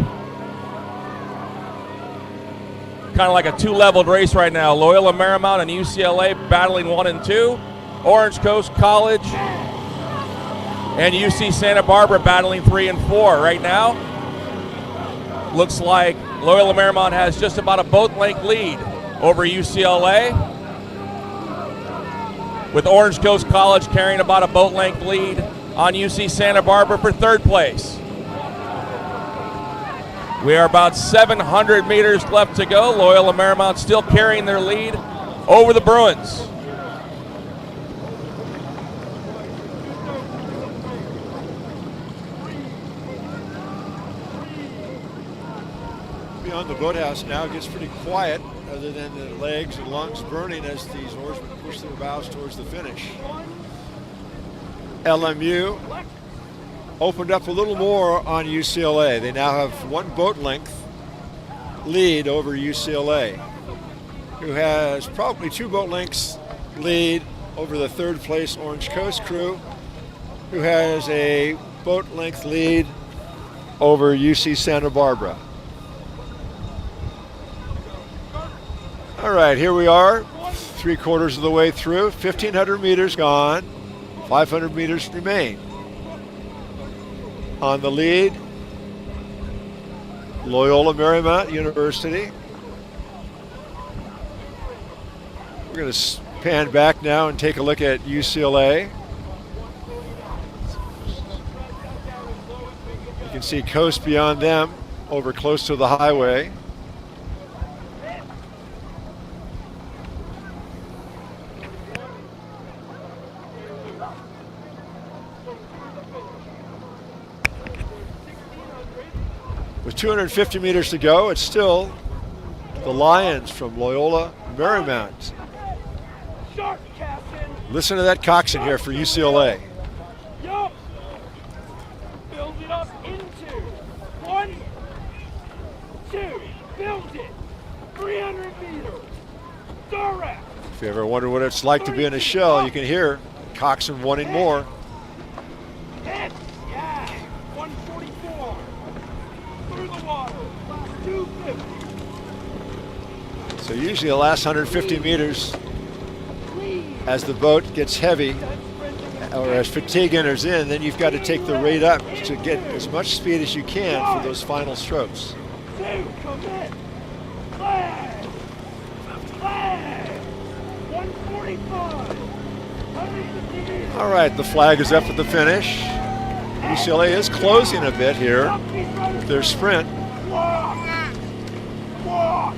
Kind of like a two-leveled race right now. Loyola Marymount and UCLA battling 1 and 2. Orange Coast College and UC Santa Barbara battling 3 and 4 right now. Looks like Loyola Marymount has just about a boat length lead over UCLA, with Orange Coast College carrying about a boat length lead on UC Santa Barbara for third place. We are about 700 meters left to go. Loyola Marymount still carrying their lead over the Bruins. Beyond the boathouse now, it gets pretty quiet, other than the legs and lungs burning as these oarsmen push their bows towards the finish. LMU opened up a little more on UCLA. They now have 1 boat length lead over UCLA, who has probably 2 boat lengths lead over the third place Orange Coast crew, who has a boat length lead over UC Santa Barbara. All right, here we are, 3/4 of the way through, 1,500 meters gone, 500 meters remain. On the lead, Loyola Marymount University. We're going to pan back now and take a look at UCLA. You can see coast beyond them over close to the highway. With 250 meters to go, it's still the Lions from Loyola Marymount. Listen to that coxswain here for UCLA. Yup. Build it up into 1, 2. Build it. 300 meters. Direct. If you ever wonder what it's like to be in a shell, you can hear coxswain wanting more. Hit. Yeah. 144. Through the water. 250. So usually the last 150 meters, as the boat gets heavy, or as fatigue enters in, then you've got to take the rate up to get as much speed as you can for those final strokes. 2. Commit. Flag. Flag. 145. 150 meters. All right, the flag is up at the finish. UCLA is closing a bit here with their sprint. Walk. Walk.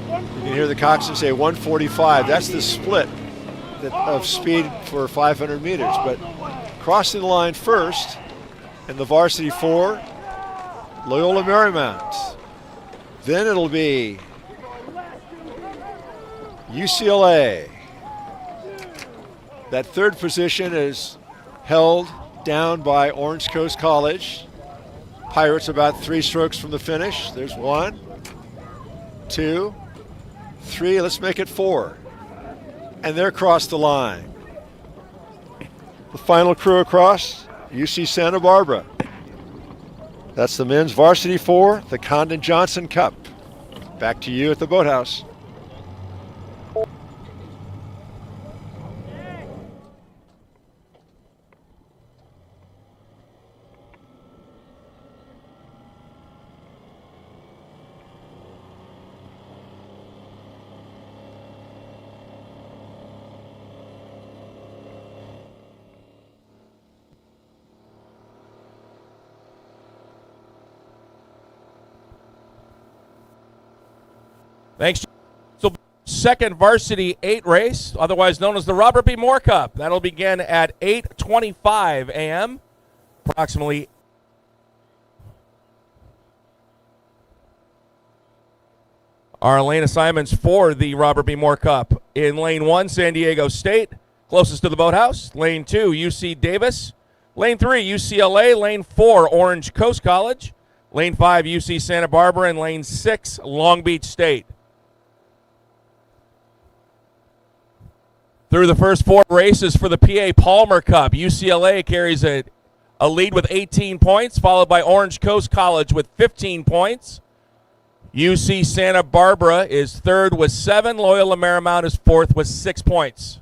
You can hear the coxswain say 145. That's the split of speed for 500 meters. But crossing the line first in the varsity 4, Loyola Marymount. Then it'll be UCLA. That third position is held down by Orange Coast College. Pirates about 3 strokes from the finish. There's 1, 2, 3, let's make it 4. And they're across the line. The final crew across, UC Santa Barbara. That's the men's varsity 4, the Condon Johnson Cup. Back to you at the boathouse. Thanks. So, second varsity 8 race, otherwise known as the Robert B. Moore Cup. That'll begin at 8:25 a.m. Approximately. Our lane assignments for the Robert B. Moore Cup. In lane 1, San Diego State, closest to the boathouse. Lane 2, UC Davis. Lane 3, UCLA. Lane 4, Orange Coast College. Lane 5, UC Santa Barbara. And lane 6, Long Beach State. Through the first 4 races for the PA Palmer Cup, UCLA carries a lead with 18 points, followed by Orange Coast College with 15 points. UC Santa Barbara is third with 7. Loyola Marymount is fourth with 6 points.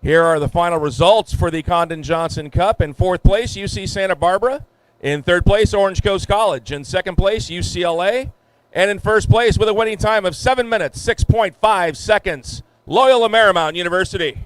Here are the final results for the Condon Johnson Cup. In fourth place, UC Santa Barbara. In third place, Orange Coast College. In second place, UCLA. And in first place with a winning time of 7 minutes, 6.5 seconds, Loyola Marymount University.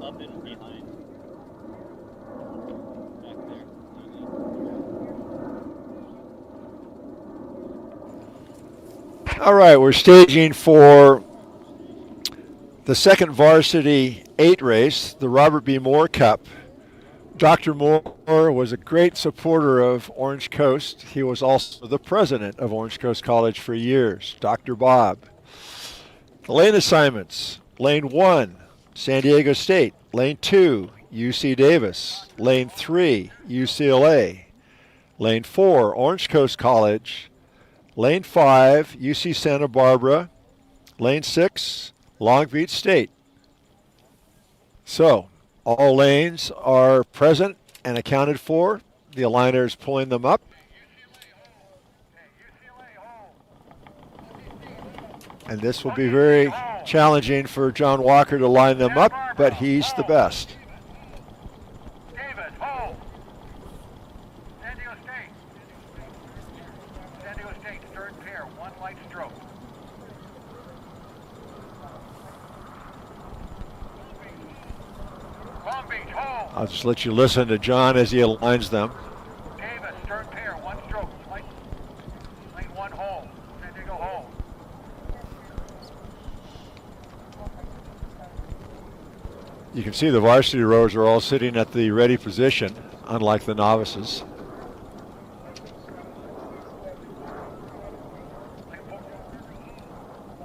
Up and behind. Back there. All right, we're staging for the second varsity 8 race, the Robert B. Moore Cup. Dr. Moore was a great supporter of Orange Coast. He was also the president of Orange Coast College for years, Dr. Bob. The lane assignments: lane 1, San Diego State; lane 2, UC Davis; lane 3, UCLA; lane 4, Orange Coast College; lane 5, UC Santa Barbara; lane 6, Long Beach State. So, all lanes are present and accounted for. The aligner is pulling them up. And this will be very challenging for John Walker to line them up, but he's the best. Davis, hold. San Diego State. San Diego State, third pair, 1 light stroke. Long Beach, hold. I'll just let you listen to John as he aligns them. Davis, third pair, 1 stroke. Light. Lane 1, hold. San Diego, hold. You can see the varsity rowers are all sitting at the ready position, unlike the novices.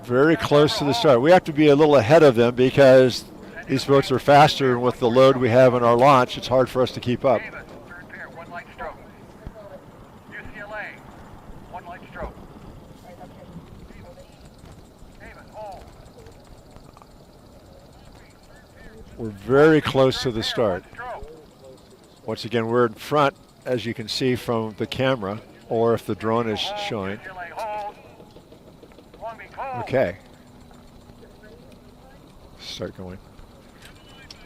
Very close to the start. We have to be a little ahead of them because these boats are faster, and with the load we have in our launch, it's hard for us to keep up. Davis, third pair, 1 light stroke. UCLA, 1 light stroke. Davis, hold. We're very close to the start. 1 stroke. Once again, we're in front, as you can see from the camera, or if the drone is showing. UCLA, hold. Long Beach, hold. Okay. Start going.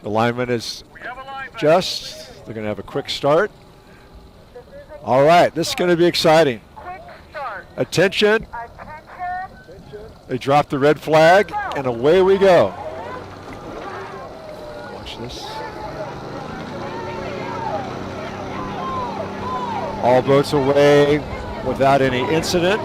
Alignment is We have alignment. just, they're going to have a quick start. All right, this is going to be exciting. Quick start. Attention, Attention. they drop the red flag, and away we go. Watch this. All boats away without any incident.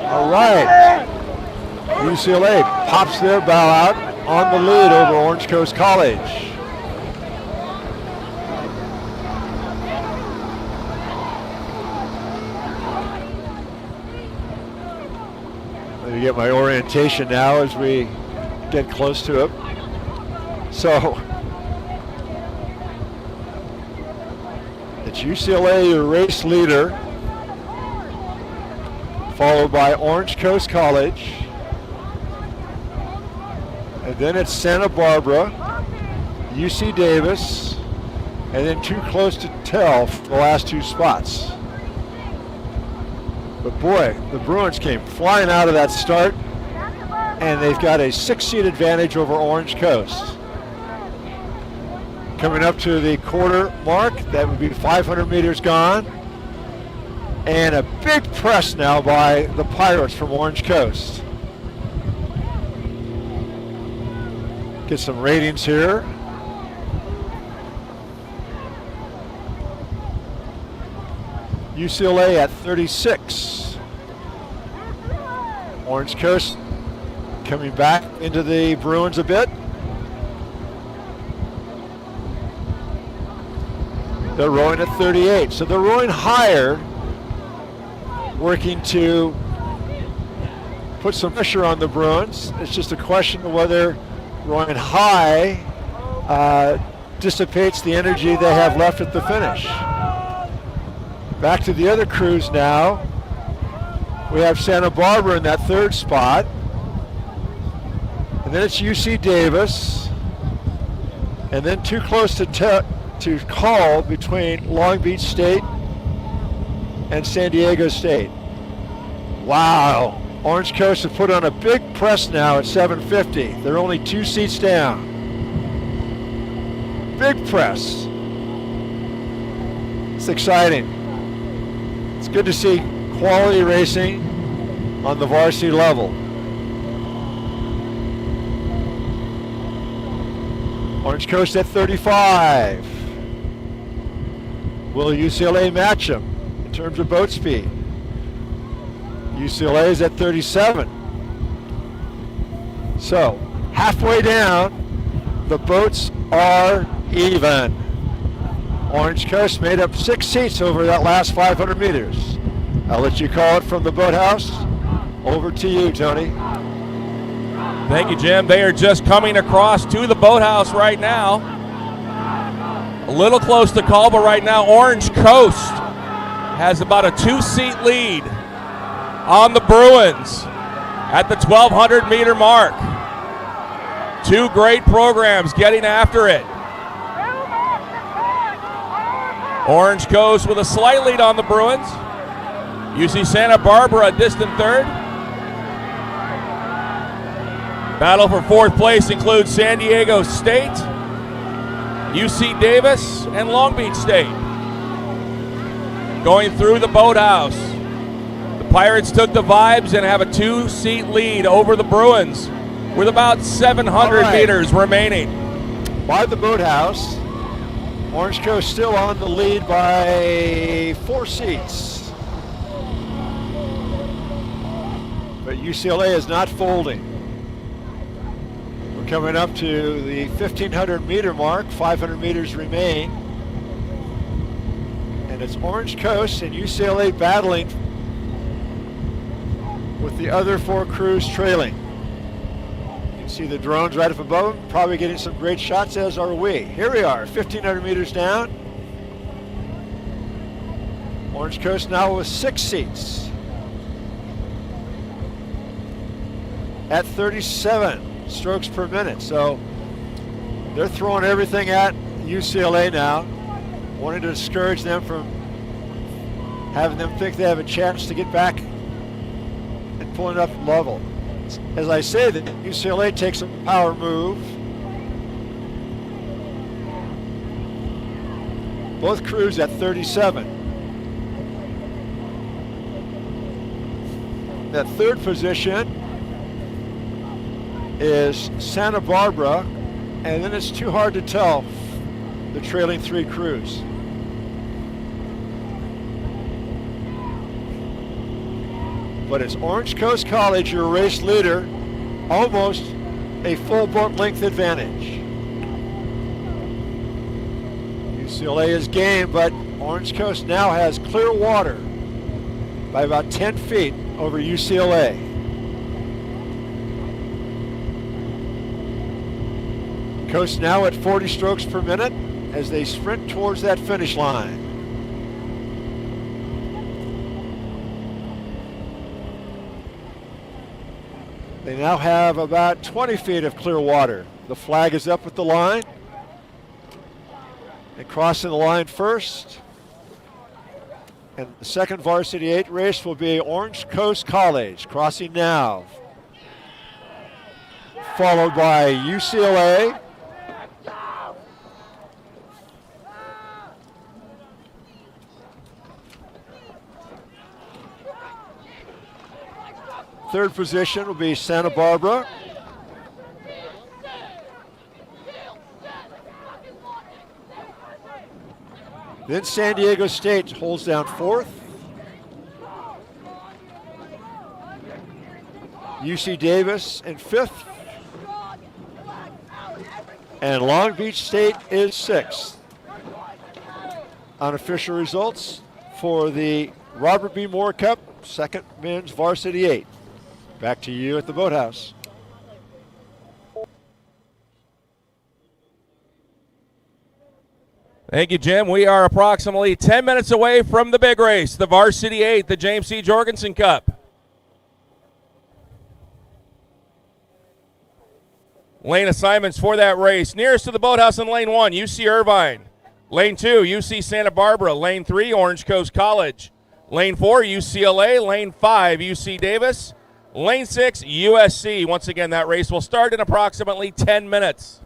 All right. UCLA pops their bow out on the lead over Orange Coast College. Let me get my orientation now as we get close to it. So, it's UCLA, your race leader, followed by Orange Coast College. And then it's Santa Barbara, UC Davis, and then too close to tell for the last 2 spots. But boy, the Bruins came flying out of that start, and they've got a 6-seat advantage over Orange Coast. Coming up to the quarter mark, that would be 500 meters gone. And a big press now by the Pirates from Orange Coast. Get some ratings here. UCLA at 36. Orange Coast coming back into the Bruins a bit. They're rowing at 38, so they're rowing higher, working to put some pressure on the Bruins. It's just a question of whether rowing high dissipates the energy they have left at the finish. Back to the other crews now. We have Santa Barbara in that 3rd spot. And then it's UC Davis. And then too close to call between Long Beach State and San Diego State. Wow. Orange Coast have put on a big press now at 750. They're only 2 seats down. Big press. It's exciting. It's good to see quality racing on the varsity level. Orange Coast at 35. Will UCLA match them in terms of boat speed? UCLA is at 37. So, halfway down, the boats are even. Orange Coast made up 6 seats over that last 500 meters. I'll let you call it from the boathouse. Over to you, Tony. Thank you, Jim. They are just coming across to the boathouse right now. A little close to call, but right now Orange Coast has about a 2-seat lead on the Bruins at the 1,200 meter mark. 2 great programs getting after it. Orange Coast with a slight lead on the Bruins. UC Santa Barbara a distant third. Battle for 4th place includes San Diego State, UC Davis, and Long Beach State. Going through the boathouse, the Pirates took the vibes and have a 2-seat lead over the Bruins with about 700 meters remaining. By the boathouse, Orange Coast still on the lead by 4 seats. But UCLA is not folding. We're coming up to the 1,500 meter mark, 500 meters remain. And it's Orange Coast and UCLA battling with the other 4 crews trailing. You can see the drones right up above them, probably getting some great shots, as are we. Here we are, 1,500 meters down. Orange Coast now with 6 seats at 37 strokes per minute. So they're throwing everything at UCLA now, wanting to discourage them from having them think they have a chance to get back and pulling up level. As I say, that UCLA takes a power move. Both crews at 37. That 3rd position is Santa Barbara, and then it's too hard to tell the trailing 3 crews. But it's Orange Coast College, your race leader, almost a full boat length advantage. UCLA is game, but Orange Coast now has clear water by about 10 feet over UCLA. Coast now at 40 strokes per minute as they sprint towards that finish line. They now have about 20 feet of clear water. The flag is up at the line. And crossing the line first. And the second varsity 8 race will be Orange Coast College crossing now. Followed by UCLA. Third position will be Santa Barbara. Then San Diego State holds down 4th. UC Davis in 5th. And Long Beach State is 6th. Unofficial results for the Robert B. Moore Cup, 2nd men's varsity 8. Back to you at the boathouse. Thank you, Jim. We are approximately 10 minutes away from the big race, the Varsity 8, the James C. Jorgensen Cup. Lane assignments for that race. Nearest to the boathouse in lane 1, UC Irvine. Lane 2, UC Santa Barbara. Lane 3, Orange Coast College. Lane 4, UCLA. Lane 5, UC Davis. Lane 6, USC. Once again, that race will start in approximately 10 minutes.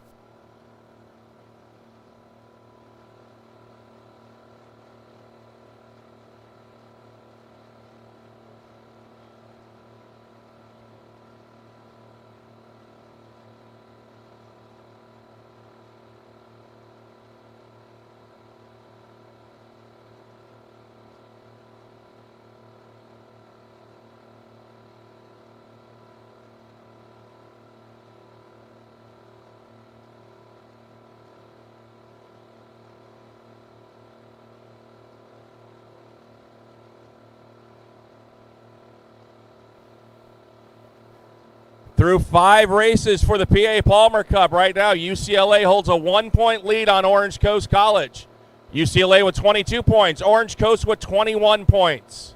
Through 5 races for the PA Palmer Cup right now, UCLA holds a 1-point lead on Orange Coast College. UCLA with 22 points, Orange Coast with 21 points.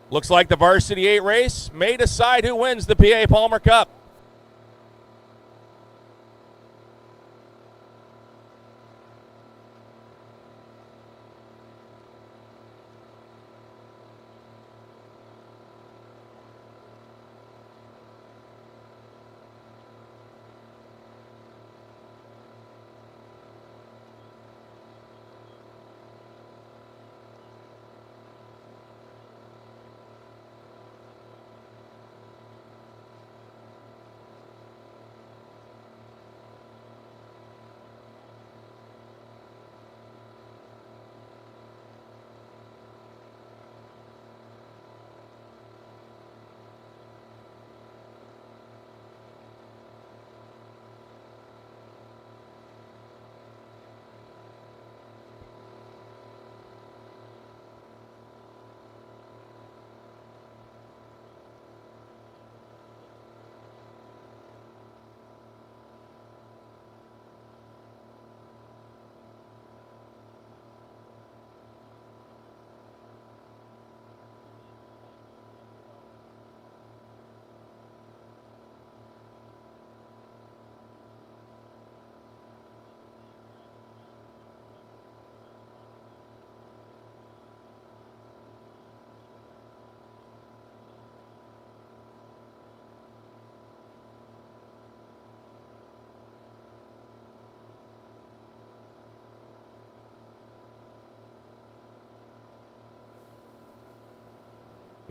Looks like the Varsity 8 race may decide who wins the PA Palmer Cup.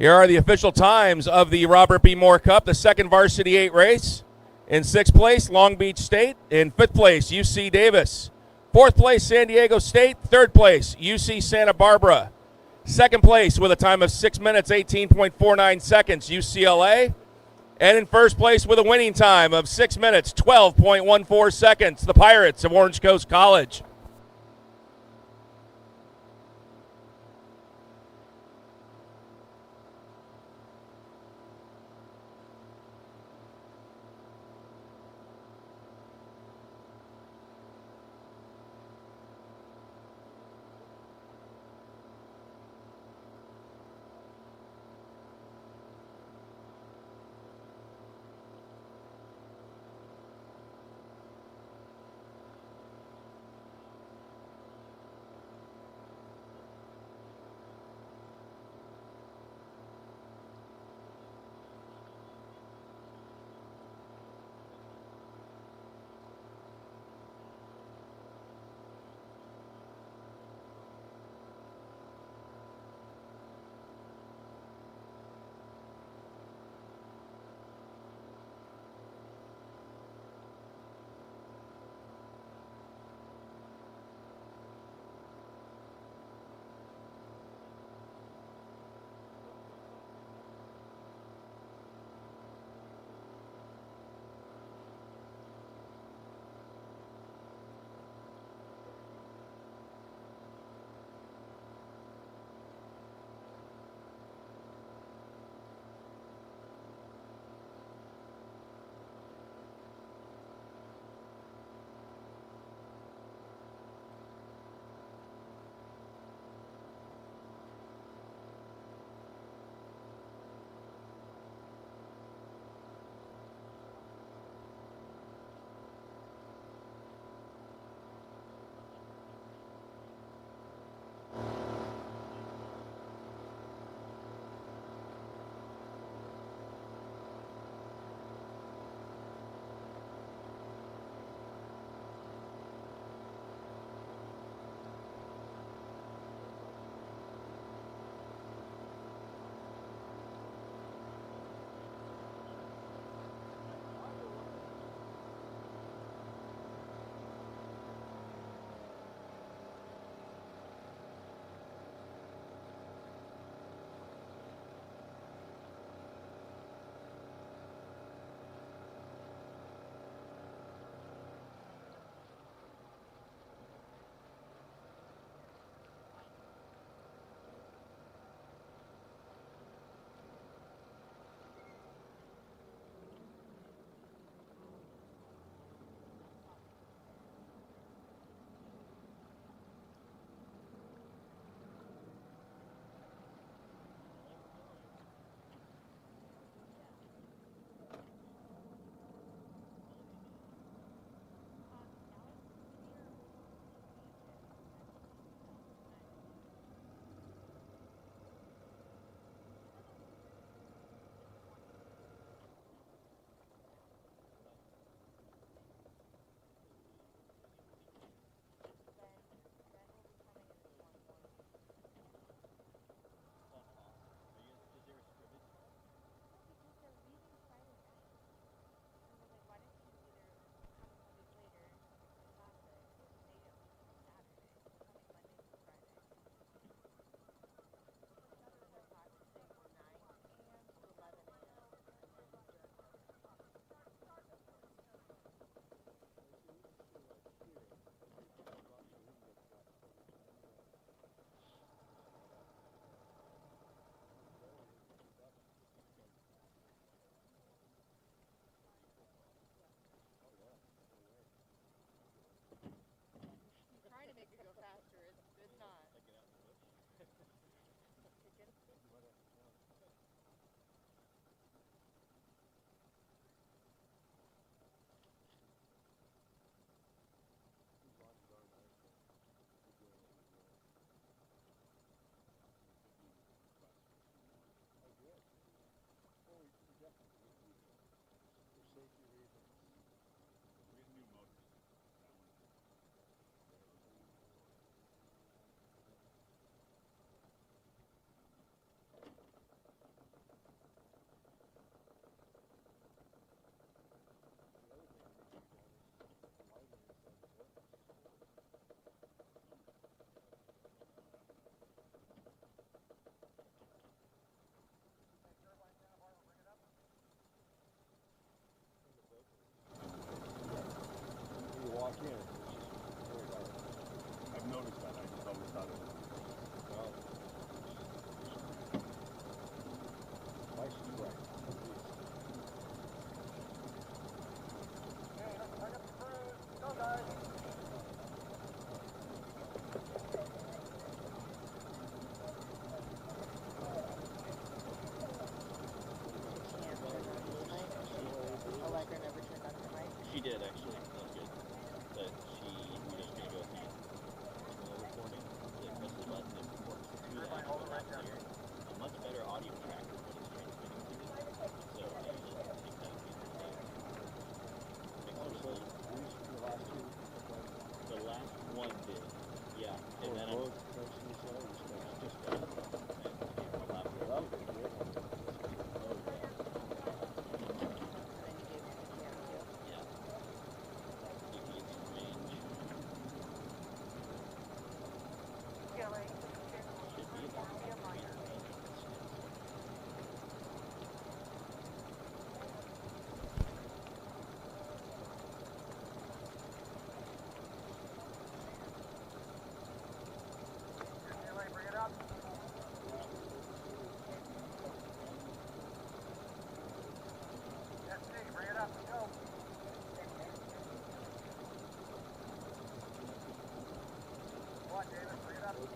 Here are the official times of the Robert B. Moore Cup, the second Varsity 8 race. In 6th place, Long Beach State. In 5th place, UC Davis. 4th place, San Diego State. 3rd place, UC Santa Barbara. 2nd place with a time of 6 minutes, 18.49 seconds, UCLA. And in 1st place with a winning time of 6 minutes, 12.14 seconds, the Pirates of Orange Coast College.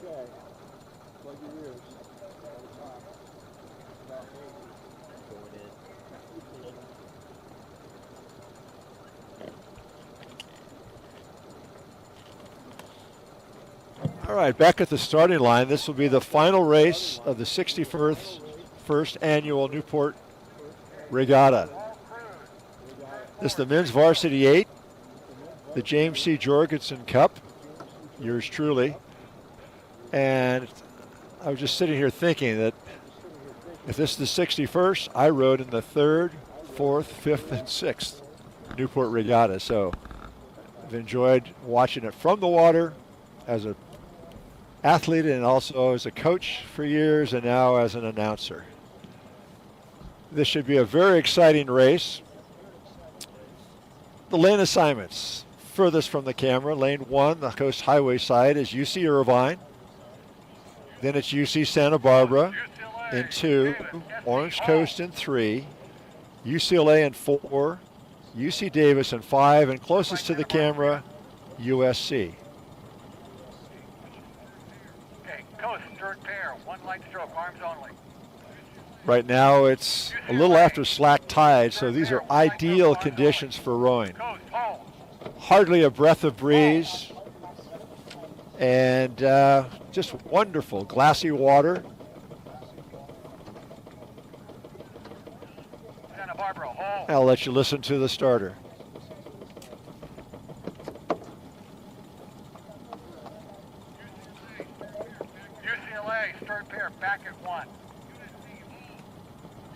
Okay. Plug your ears. All right, back at the starting line. This will be the final race of the 61st first annual Newport Regatta. This is the men's varsity 8, the James C. Jorgensen Cup, yours truly. And I was just sitting here thinking that if this is the 61st, I rode in the 3rd, 4th, 5th, and 6th Newport Regatta. So I've enjoyed watching it from the water as an athlete and also as a coach for years and now as an announcer. This should be a very exciting race. The lane assignments. Furthest from the camera, lane 1, the Coast Highway side, is UC Irvine. Then it's UC Santa Barbara in 2, Orange Coast in 3, UCLA in 4, UC Davis in 5, and closest to the camera, USC. Okay, coast, third pair, one light stroke, arms only. Right now it's a little after slack tide, so these are ideal conditions for rowing. Coast, hold. Hardly a breath of breeze, and just wonderful glassy water. Santa Barbara, hold. I'll let you listen to the starter. UCLA, third pair, back at 1.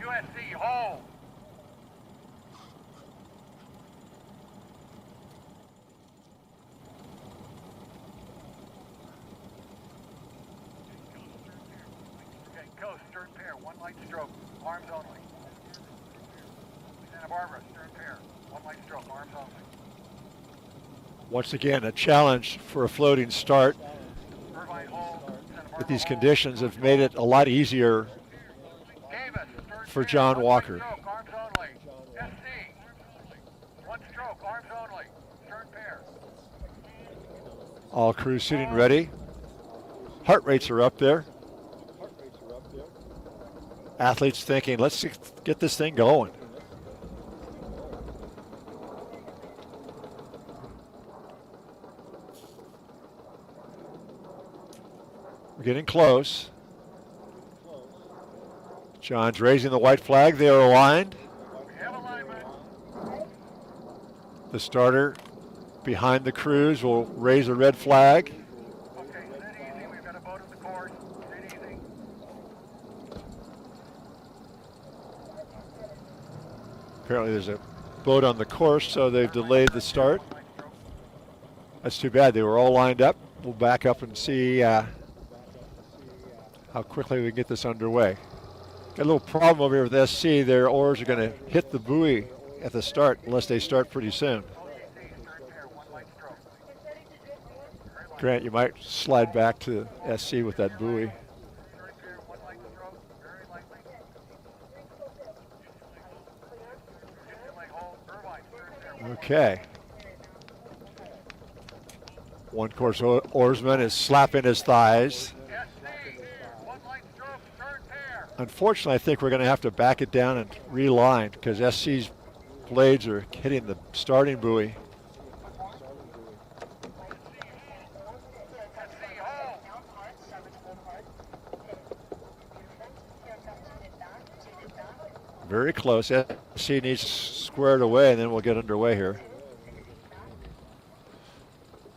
USC, hold. Okay, coast, stern pair, one light stroke, arms only. Santa Barbara, stern pair, one light stroke, arms only. Once again, a challenge for a floating start, Irvine, hold. Santa Barbara, but these hold. conditions have made it a lot easier Davis, stern for pair, John one Walker. light stroke, arms only. SC, one stroke, arms only, stern pair. All crews sitting ready. Heart rates are up there. Athletes thinking, let's get this thing going. We're getting close. John's raising the white flag. They are aligned. We have alignment. The starter behind the crews will raise a red flag. Okay, sit easy. We've got a boat on the course. Sit easy. Apparently there's a boat on the course, so they've delayed the start. That's too bad. They were all lined up. We'll back up and see how quickly we can get this underway. Got a little problem over here with SC. Their oars are going to hit the buoy at the start unless they start pretty soon. Grant, you might slide back to SC with that buoy. Okay. One course oarsman is slapping his thighs. Unfortunately, I think we're going to have to back it down and reline because SC's blades are hitting the starting buoy. Very close. SC needs squared away, and then we'll get underway here.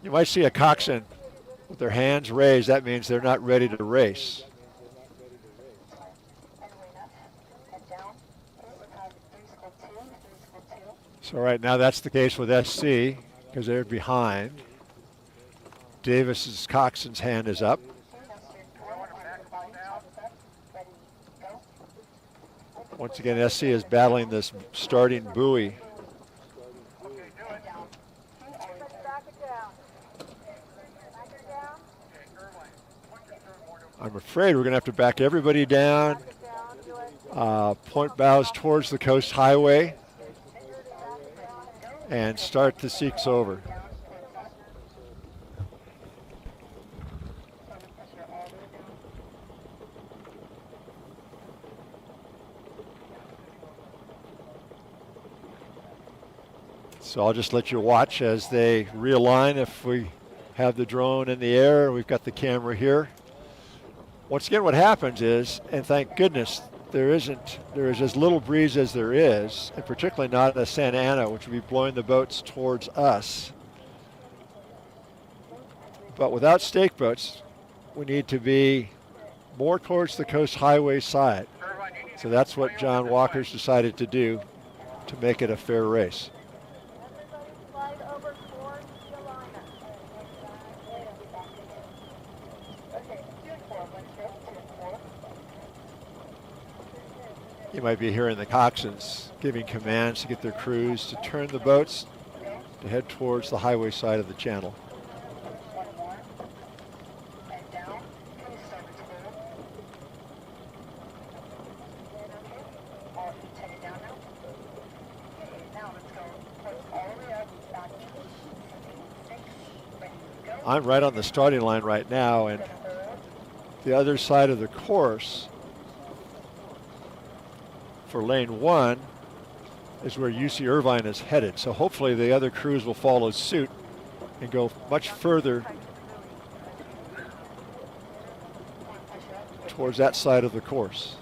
You might see a coxswain with their hands raised. That means they're not ready to race. So right now that's the case with SC because they're behind. Davis's coxswain's hand is up. Once again, SC is battling this starting buoy. I'm afraid we're going to have to back everybody down, point bows towards the Coast Highway, and start the seeks over. So I'll just let you watch as they realign. If we have the drone in the air, we've got the camera here. Once again, what happens is, and thank goodness, there is as little breeze as there is, and particularly not at Santa Ana, which would be blowing the boats towards us. But without stake boats, we need to be more towards the Coast Highway side. So that's what John Walker's decided to do to make it a fair race. Slide over towards the liner. Okay, 2-4, one stroke, 2-4. You might be hearing the coxswains giving commands to get their crews to turn the boats to head towards the highway side of the channel. One more. And down. Please start with 2. Okay. All take it down now. Okay, now let's go. Push all the way up, back to 6. Ready to go. I'm right on the starting line right now, and the other side of the course for lane 1 is where UC Irvine is headed. So hopefully the other crews will follow suit and go much further towards that side of the course.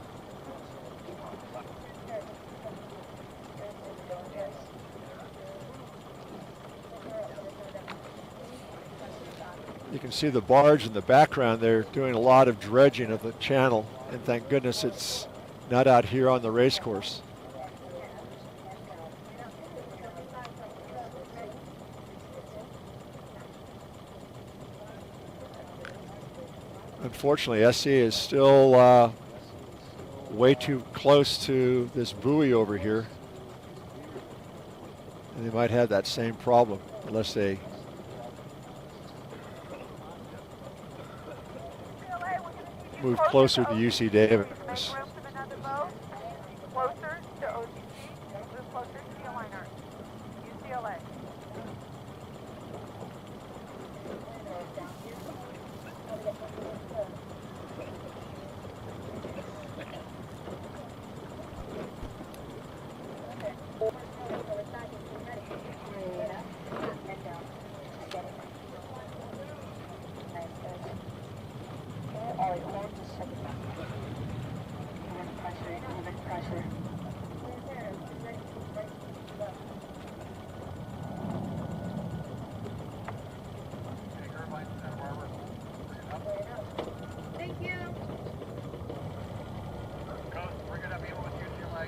You can see the barge in the background. They're doing a lot of dredging of the channel, and thank goodness it's not out here on the race course. Unfortunately, SC is still way too close to this buoy over here, and they might have that same problem unless they move closer to UC Davis. Room for another boat. Closer to OCC. Move closer to the liner. UCLA. Thank you. Bring it up even with UCLA.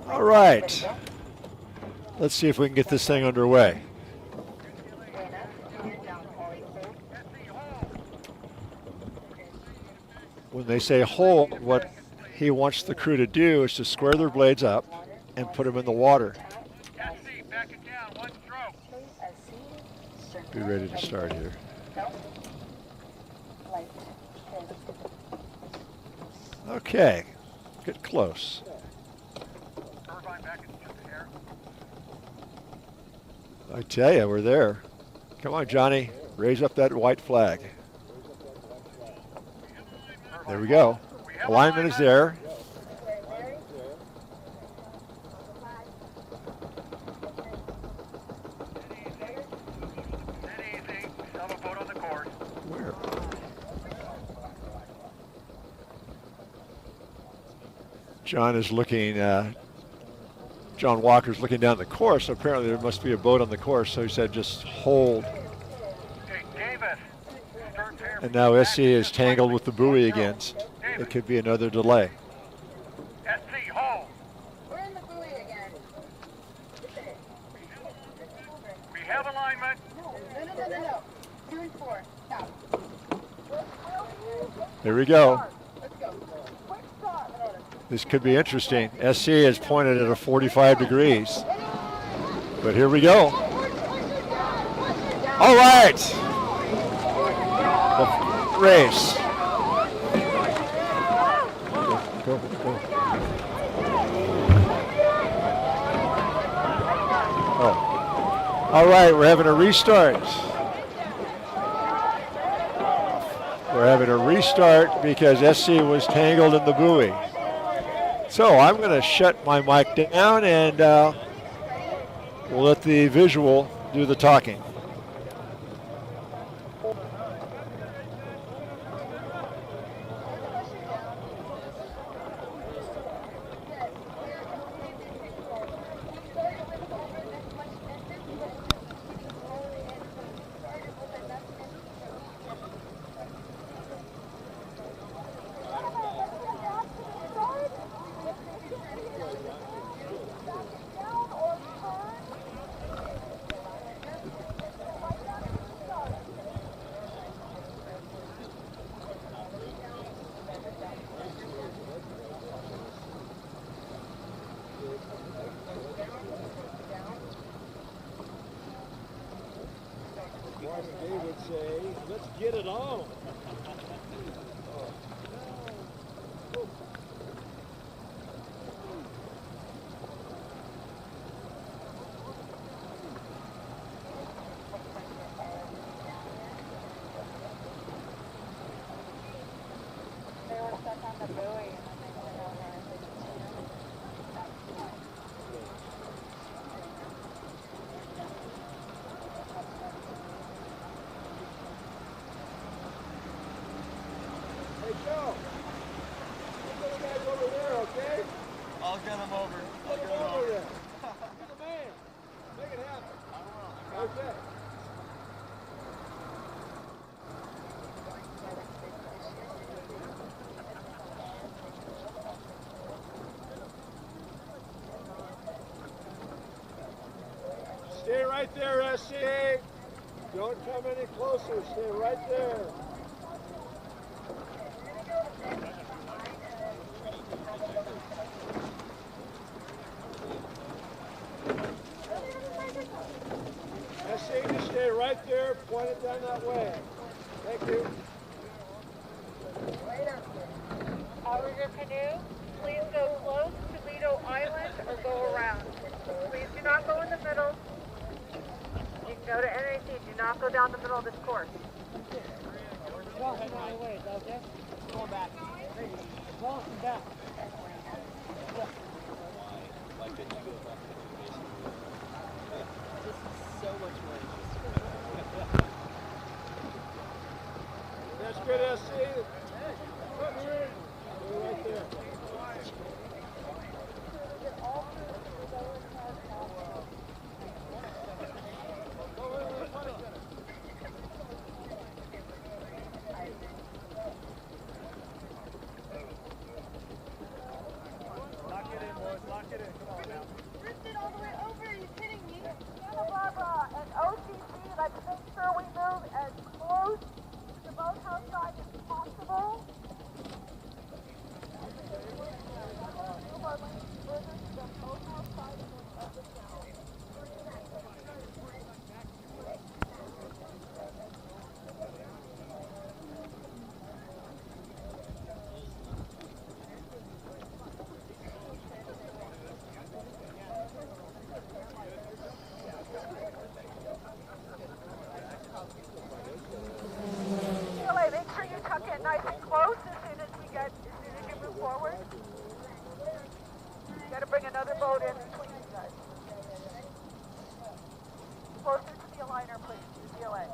All right, let's see if we can get this thing underway. When they say hold, what he wants the crew to do is to square their blades up and put them in the water. Back it down, 1 stroke. Be ready to start here. Okay, get close. Irvine back into the air. I tell you, we're there. Come on, Johnny, raise up that white flag. There we go. Alignment is there. Easy. Still have a boat on the course. Where? John is looking, John Walker's looking down the course. So apparently there must be a boat on the course. So he said just hold. Okay, Davis. Stern pair. And now SC is tangled with the buoy again. It could be another delay. SC, hold. We're in the buoy again. We have alignment. No. 2 and 4. Stop. Here we go. Let's go. Quick stop. This could be interesting. SC is pointed at a 45 degrees. But here we go. Push it down. All right. The race. Go. Oh. All right, we're having a restart. We're having a restart because SC was tangled in the buoy. So I'm going to shut my mic down and we'll let the visual do the talking. They would say, let's get it on. They were stuck on the buoy and then they went over and they Hey, Joe. Get those guys over there, okay? I'll get him over. I'll Get get them him over over. there. You're the man. Make it happen. Okay. Stay right there, SC. Don't come any closer. Stay right there. SC, just stay right there. Point it down that way. Thank you. Out of your canoe, please go close to Lido Island or go around. Please do not go in the middle. You can go to NAC. Do not go down the middle of this course. That's good, SC. Stay right there. Lock it in, boys. Lock it in. Come on now. Drifted all the way over. Are you kidding me? Santa Barbara and OCC, let's make sure we move as close to the boathouse side as possible. Move our lanes further to the boathouse side of the channel. CLA, make sure you tuck in nice and close as soon as you move forward. You gotta bring another boat in between you guys. Closer to the aligner, please, CLA.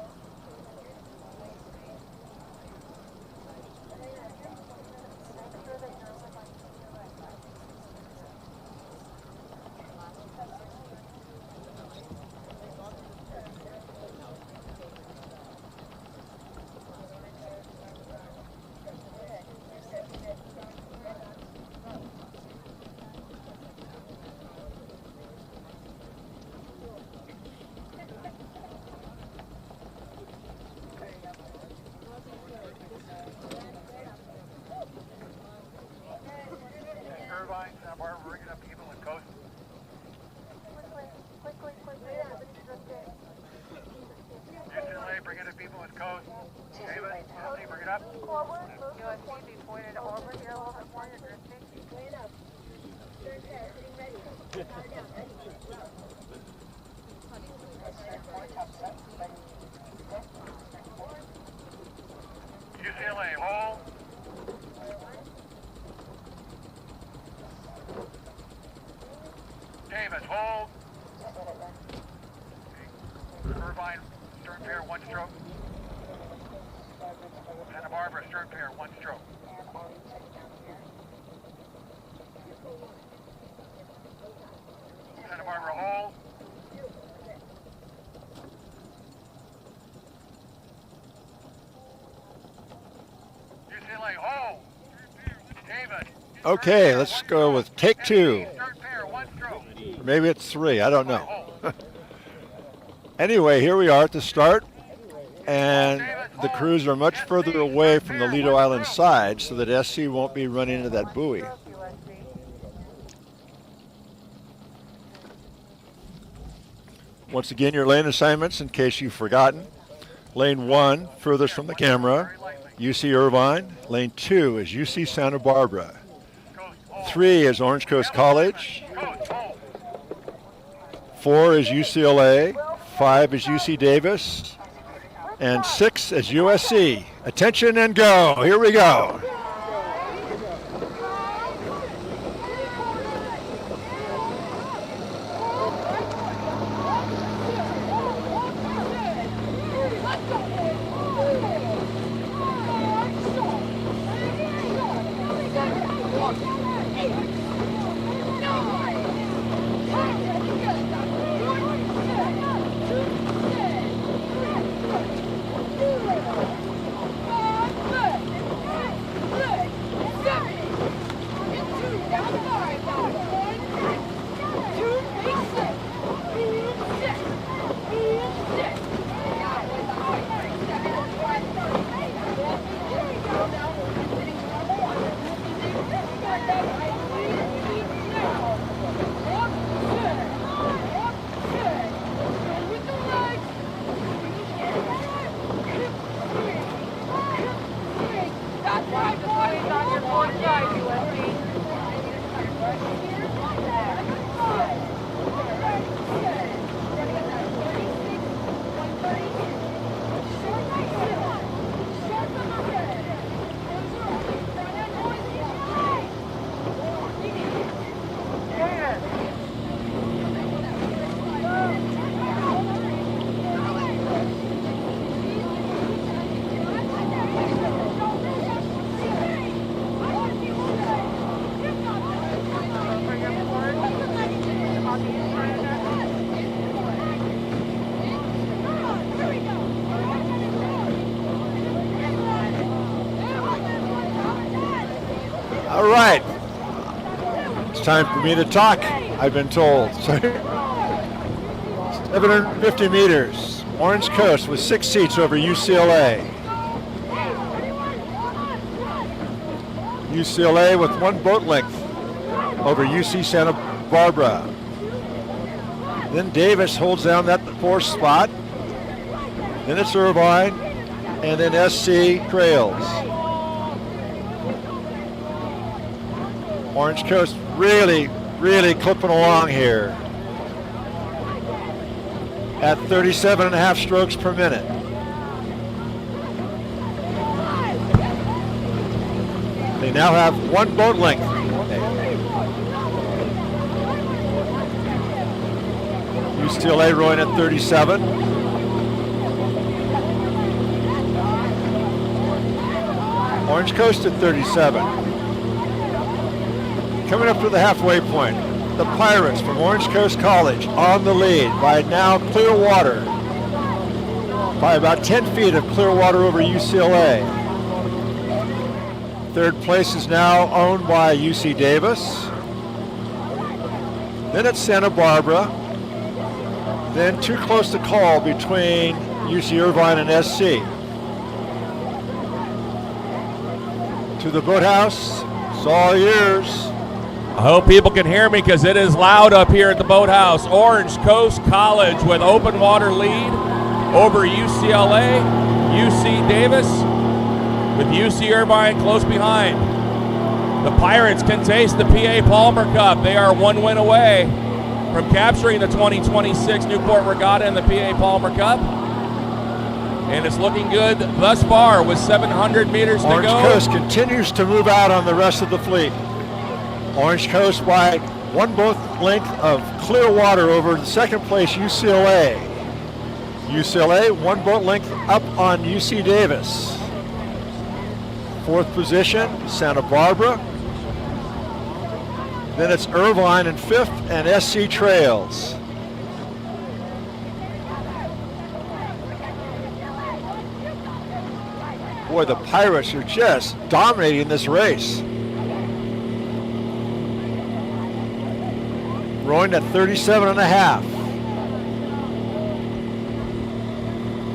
Irvine, Santa Barbara, rigging up even with coast. Quickly. UCLA, bring in the people with codes. David, Tony, bring it up. Forward, USC, be pointed over here a little bit more. You're drifting. UCLA, hold. Davis, hold. Irvine, stern pair, one stroke. Santa Barbara, stern pair, one stroke. Santa Barbara, hold. UCLA, hold. David. Okay, let's go with take 2. Stern pair, one stroke. Maybe it's 3, I don't know. Anyway, here we are at the start, and the crews are much further away from the Lido Island side so that SC won't be running into that buoy. Once again, your lane assignments in case you've forgotten. Lane 1, furthest from the camera, UC Irvine. Lane 2 is UC Santa Barbara. 3 is Orange Coast College. 4 is UCLA. 5 is UC Davis. And 6 is USC. Attention and go. Here we go. All right. It's time for me to talk, I've been told. 750 meters. Orange Coast with 6 seats over UCLA. UCLA with 1 boat length over UC Santa Barbara. Then Davis holds down that 4th spot. Then it's Irvine, and then SC trails. Orange Coast really clipping along here at 37.5 strokes per minute. They now have 1 boat length. UCLA rowing at 37. Orange Coast at 37. Coming up to the halfway point, the Pirates from Orange Coast College on the lead by now clear water. By about 10 feet of clear water over UCLA. 3rd place is now owned by UC Davis. Then it's Santa Barbara. Then too close to call between UC Irvine and SC. To the boathouse, it's all yours. I hope people can hear me because it is loud up here at the boathouse. Orange Coast College with open water lead over UCLA, UC Davis, with UC Irvine close behind. The Pirates can taste the PA Palmer Cup. They are one win away from capturing the 2026 Newport Regatta and the PA Palmer Cup. And it's looking good thus far with 700 meters to go. Orange Coast continues to move out on the rest of the fleet. Orange Coast by one boat length of clear water over second place UCLA. UCLA one boat length up on UC Davis. Fourth position, Santa Barbara. Then it's Irvine in fifth and SC trails. Boy, the Pirates are just dominating this race. Rowing at 37.5.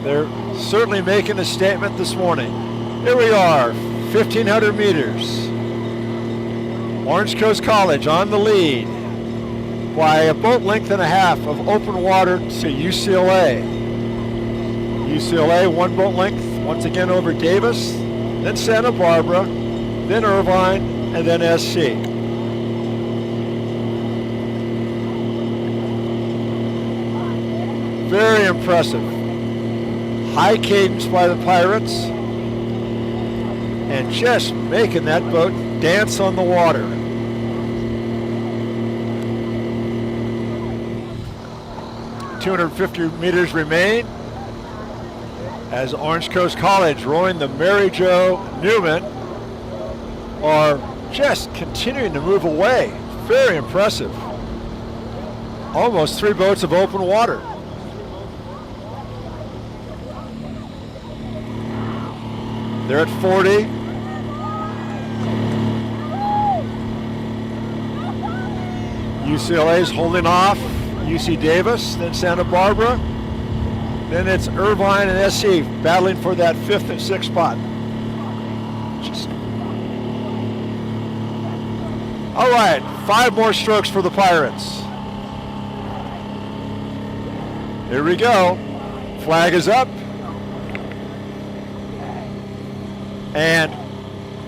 They're certainly making a statement this morning. Here we are, 1,500 meters. Orange Coast College on the lead by a boat length and a half of open water to UCLA. UCLA one boat length once again over Davis, then Santa Barbara, then Irvine, and then SC. Very impressive. High cadence by the Pirates and just making that boat dance on the water. "250 meters remain as Orange Coast College rowing the Mary Jo Newman are just continuing to move away. Very impressive. Almost 3 boats of open water. They're at 40. UCLA's holding off UC Davis, then Santa Barbara. Then it's Irvine and SC battling for that 5th and 6th spot. All right, 5 more strokes for the Pirates. Here we go. Flag is up. And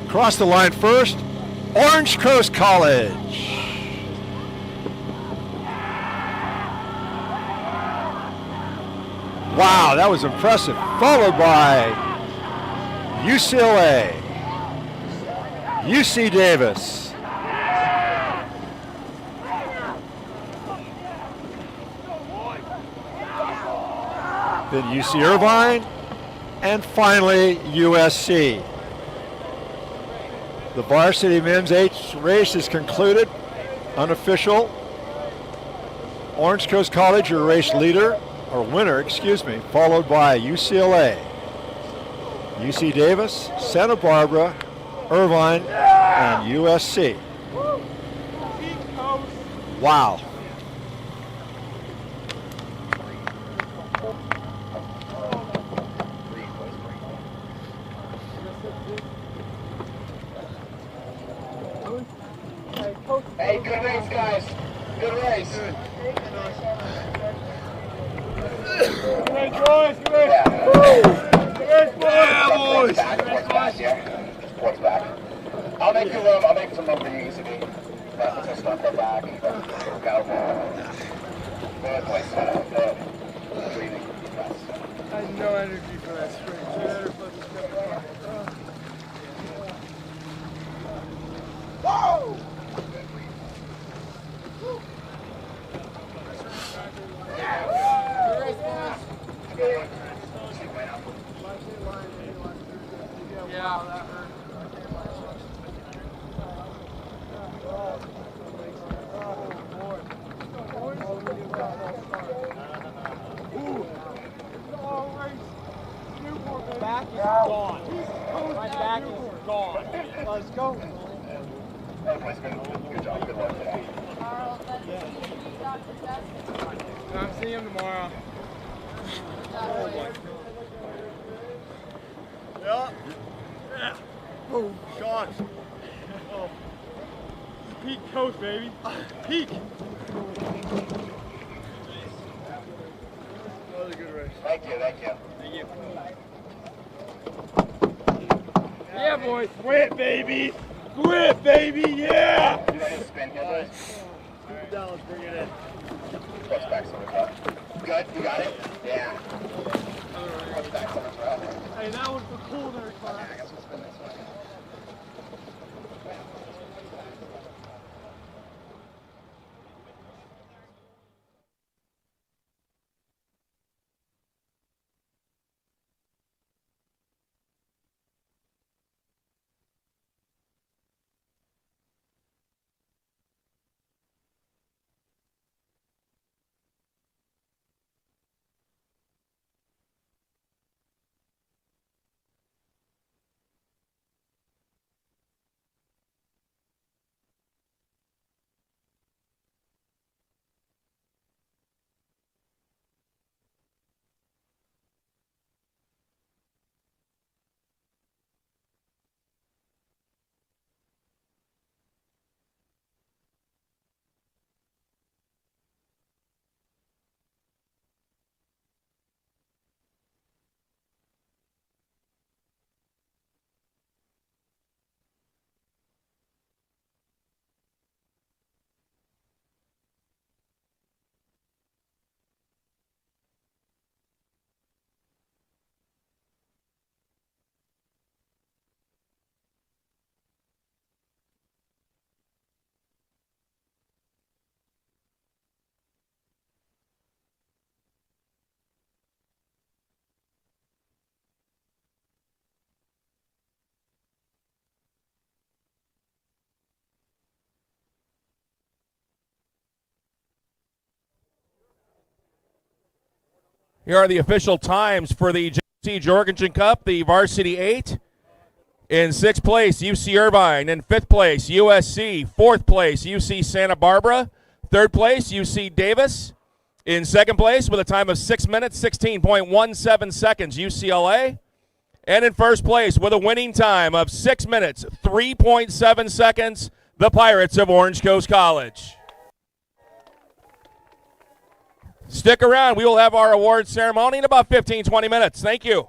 across the line first, Orange Coast College. Wow, that was impressive. Followed by UCLA, UC Davis, then UC Irvine, and finally USC. The varsity men's 8 race is concluded, unofficial. Orange Coast College, your race leader, or winner, excuse me, followed by UCLA, UC Davis, Santa Barbara, Irvine, and USC. Wow. Hey, good race, guys. Good race. Good race, boys. Good race. Yeah, boys. Back here. Sports back. I'll make you room. I'll make some room for you, easily. But just start that back. Go. Good, boys. Good. Breathing. Yes. I had no energy for that sprint. Whoa! Yeah, that hurt. Back is gone. My back is gone. Let's go. Good job. Good luck today. I'm seeing him tomorrow. Yeah. Oh, shots. Oh. Peak coach, baby. Peak. That was a good race. Thank you, thank you. Thank you. Yeah, boys. Quit, baby. Quit, baby. Yeah. You ready to spin here, boys? Scoot down. Let's bring it in. Push back some as well. Good, you got it? Yeah. Push back some as well. Hey, that was the culinary I class. guess we'll spin this way. Here are the official times for the JC Jorgensen Cup, the Varsity 8. In 6th place, UC Irvine. In 5th place, USC. 4th place, UC Santa Barbara. 3rd place, UC Davis. In 2nd place, with a time of 6 minutes, 16.17 seconds, UCLA. And in 1st place, with a winning time of 6 minutes, 3.7 seconds, the Pirates of Orange Coast College. Stick around. We will have our awards ceremony in about 15, 20 minutes. Thank you.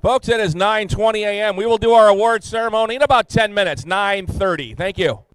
Folks, it is 9:20 a.m. We will do our awards ceremony in about 10 minutes, 9:30. Thank you.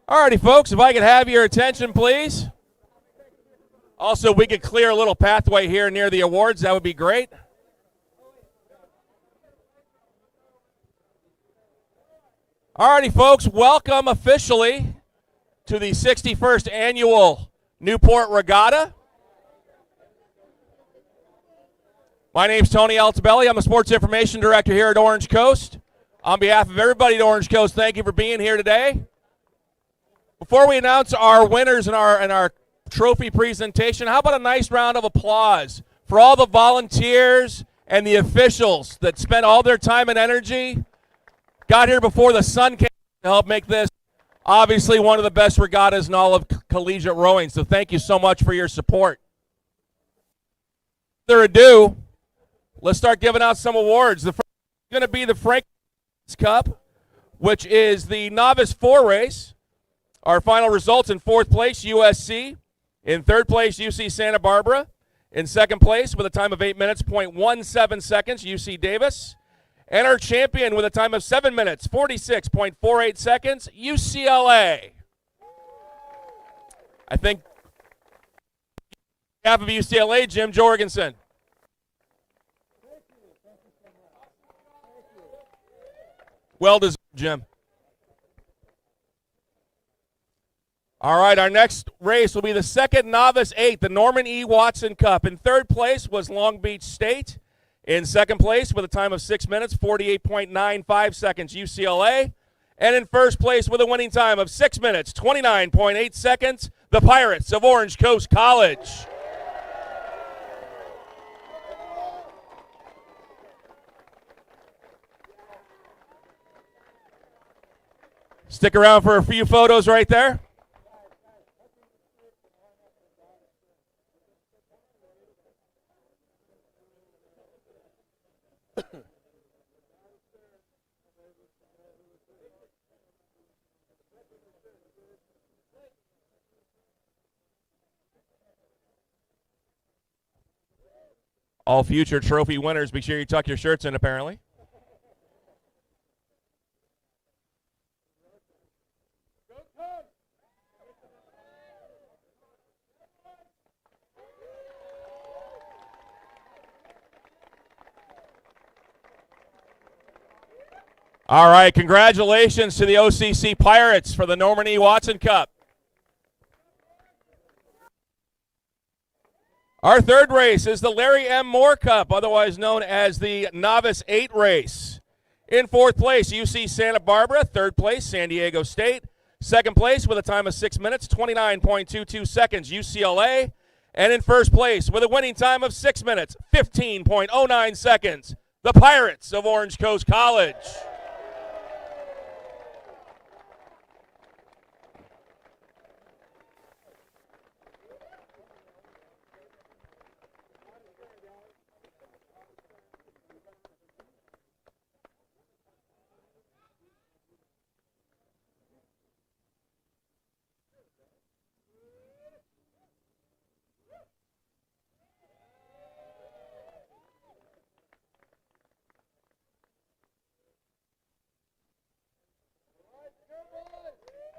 All righty, folks, if I could have your attention, please. Also, we could clear a little pathway here near the awards. That would be great. All righty, folks, welcome officially to the 61st Annual Newport Regatta. My name's Tony Altabelli. I'm a Sports Information Director here at Orange Coast. On behalf of everybody at Orange Coast, thank you for being here today. Before we announce our winners and our trophy presentation, how about a nice round of applause for all the volunteers and the officials that spent all their time and energy, got here before the sun came to help make this obviously one of the best regattas in all of collegiate rowing. So thank you so much for your support. Without further ado, let's start giving out some awards. The first is going to be the Frank Cup, which is the Novice 4 race. Our final results: in fourth place, USC. In third place, UC Santa Barbara. In second place, with a time of 8 minutes, 0.17 seconds, UC Davis. And our champion with a time of 7 minutes, 46.48 seconds, UCLA. I think half of UCLA, Jim Jorgensen. Well deserved, Jim. All right, our next race will be the second Novice 8, the Norman E. Watson Cup. In third place was Long Beach State. In second place, with a time of 6 minutes, 48.95 seconds, UCLA. And in first place, with a winning time of 6 minutes, 29.8 seconds, the Pirates of Orange Coast College. Stick around for a few photos right there. All future trophy winners, be sure you tuck your shirts in, apparently. All right, congratulations to the OCC Pirates for the Norman E. Watson Cup. Our third race is the Larry M. Moore Cup, otherwise known as the Novice 8 race. In fourth place, UC Santa Barbara. Third place, San Diego State. Second place, with a time of 6 minutes, 29.22 seconds, UCLA. And in first place, with a winning time of 6 minutes, 15.09 seconds, the Pirates of Orange Coast College.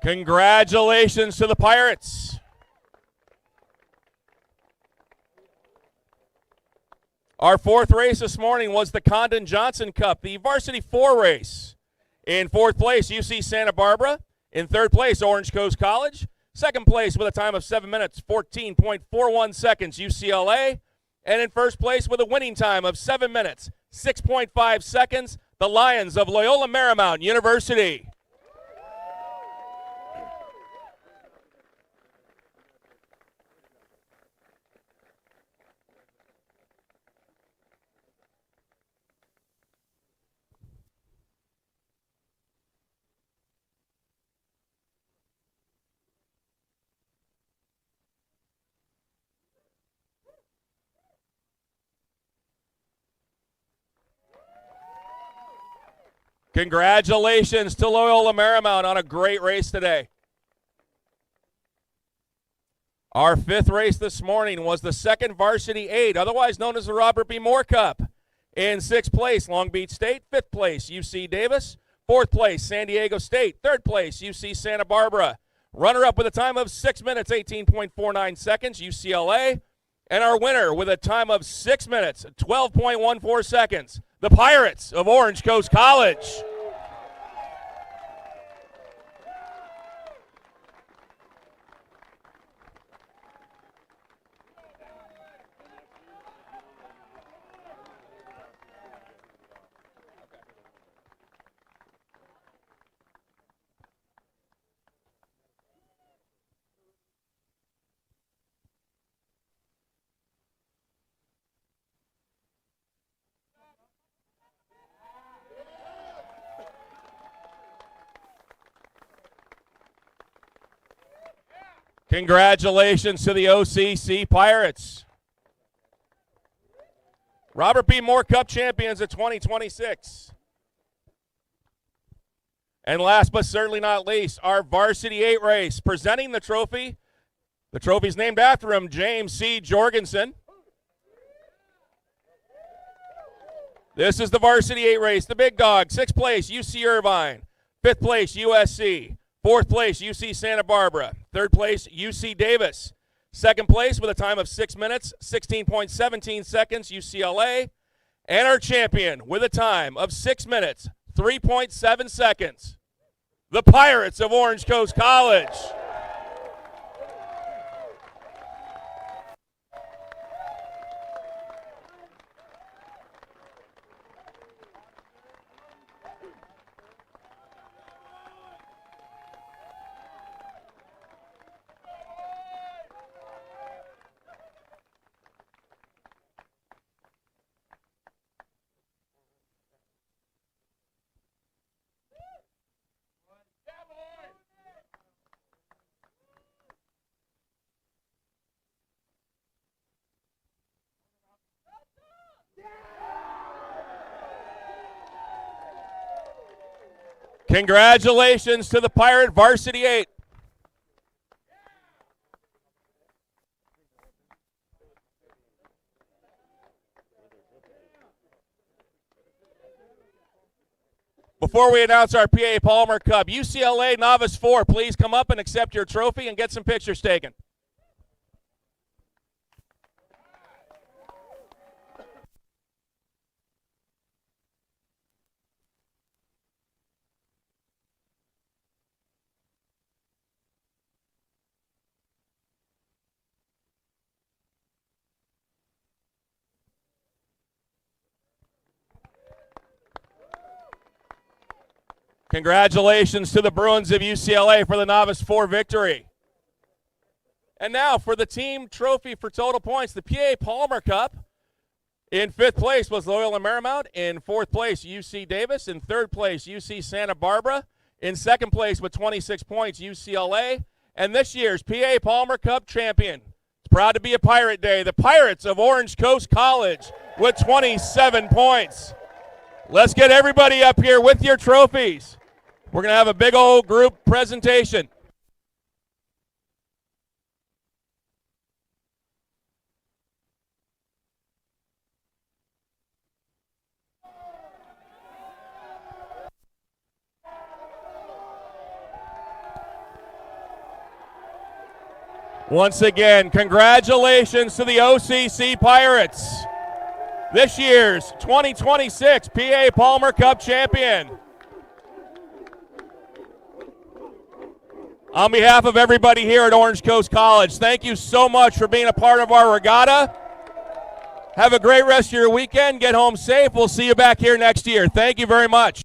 Congratulations to the Pirates. Our fourth race this morning was the Condon Johnson Cup, the Varsity 4 race. In fourth place, UC Santa Barbara. In third place, Orange Coast College. Second place with a time of 7 minutes, 14.41 seconds, UCLA. And in first place with a winning time of 7 minutes, 6.5 seconds, the Lions of Loyola Marymount University. Congratulations to Loyola Marymount on a great race today. Our fifth race this morning was the second Varsity 8, otherwise known as the Robert B. Moore Cup. In sixth place, Long Beach State. Fifth place, UC Davis. Fourth place, San Diego State. Third place, UC Santa Barbara. Runner-up with a time of 6 minutes, 18.49 seconds, UCLA. And our winner with a time of 6 minutes, 12.14 seconds, the Pirates of Orange Coast College. Congratulations to the OCC Pirates. Robert B. Moore Cup champions of 2026. And last but certainly not least, our Varsity 8 race, presenting the trophy. The trophy's named after him, James C. Jorgensen. This is the Varsity 8 race, the big dog. 6th place, UC Irvine. 5th place, USC. 4th place, UC Santa Barbara. 3rd place, UC Davis. 2nd place with a time of 6 minutes, 16.17 seconds, UCLA. And our champion with a time of 6 minutes, 3.7 seconds, the Pirates of Orange Coast College. Congratulations to the Pirate Varsity 8. Before we announce our PA Palmer Cup, UCLA Novice 4, please come up and accept your trophy and get some pictures taken. Congratulations to the Bruins of UCLA for the Novice 4 victory. And now for the team trophy for total points, the PA Palmer Cup. In 5th place was Loyola Marymount. In 4th place, UC Davis. In 3rd place, UC Santa Barbara. In 2nd place with 26 points, UCLA. And this year's PA Palmer Cup champion, it's proud to be a Pirate Day, the Pirates of Orange Coast College with 27 points. Let's get everybody up here with your trophies. We're going to have a big old group presentation. Once again, congratulations to the OCC Pirates, this year's 2026 PA Palmer Cup champion. On behalf of everybody here at Orange Coast College, thank you so much for being a part of our regatta. Have a great rest of your weekend. Get home safe. We'll see you back here next year. Thank you very much.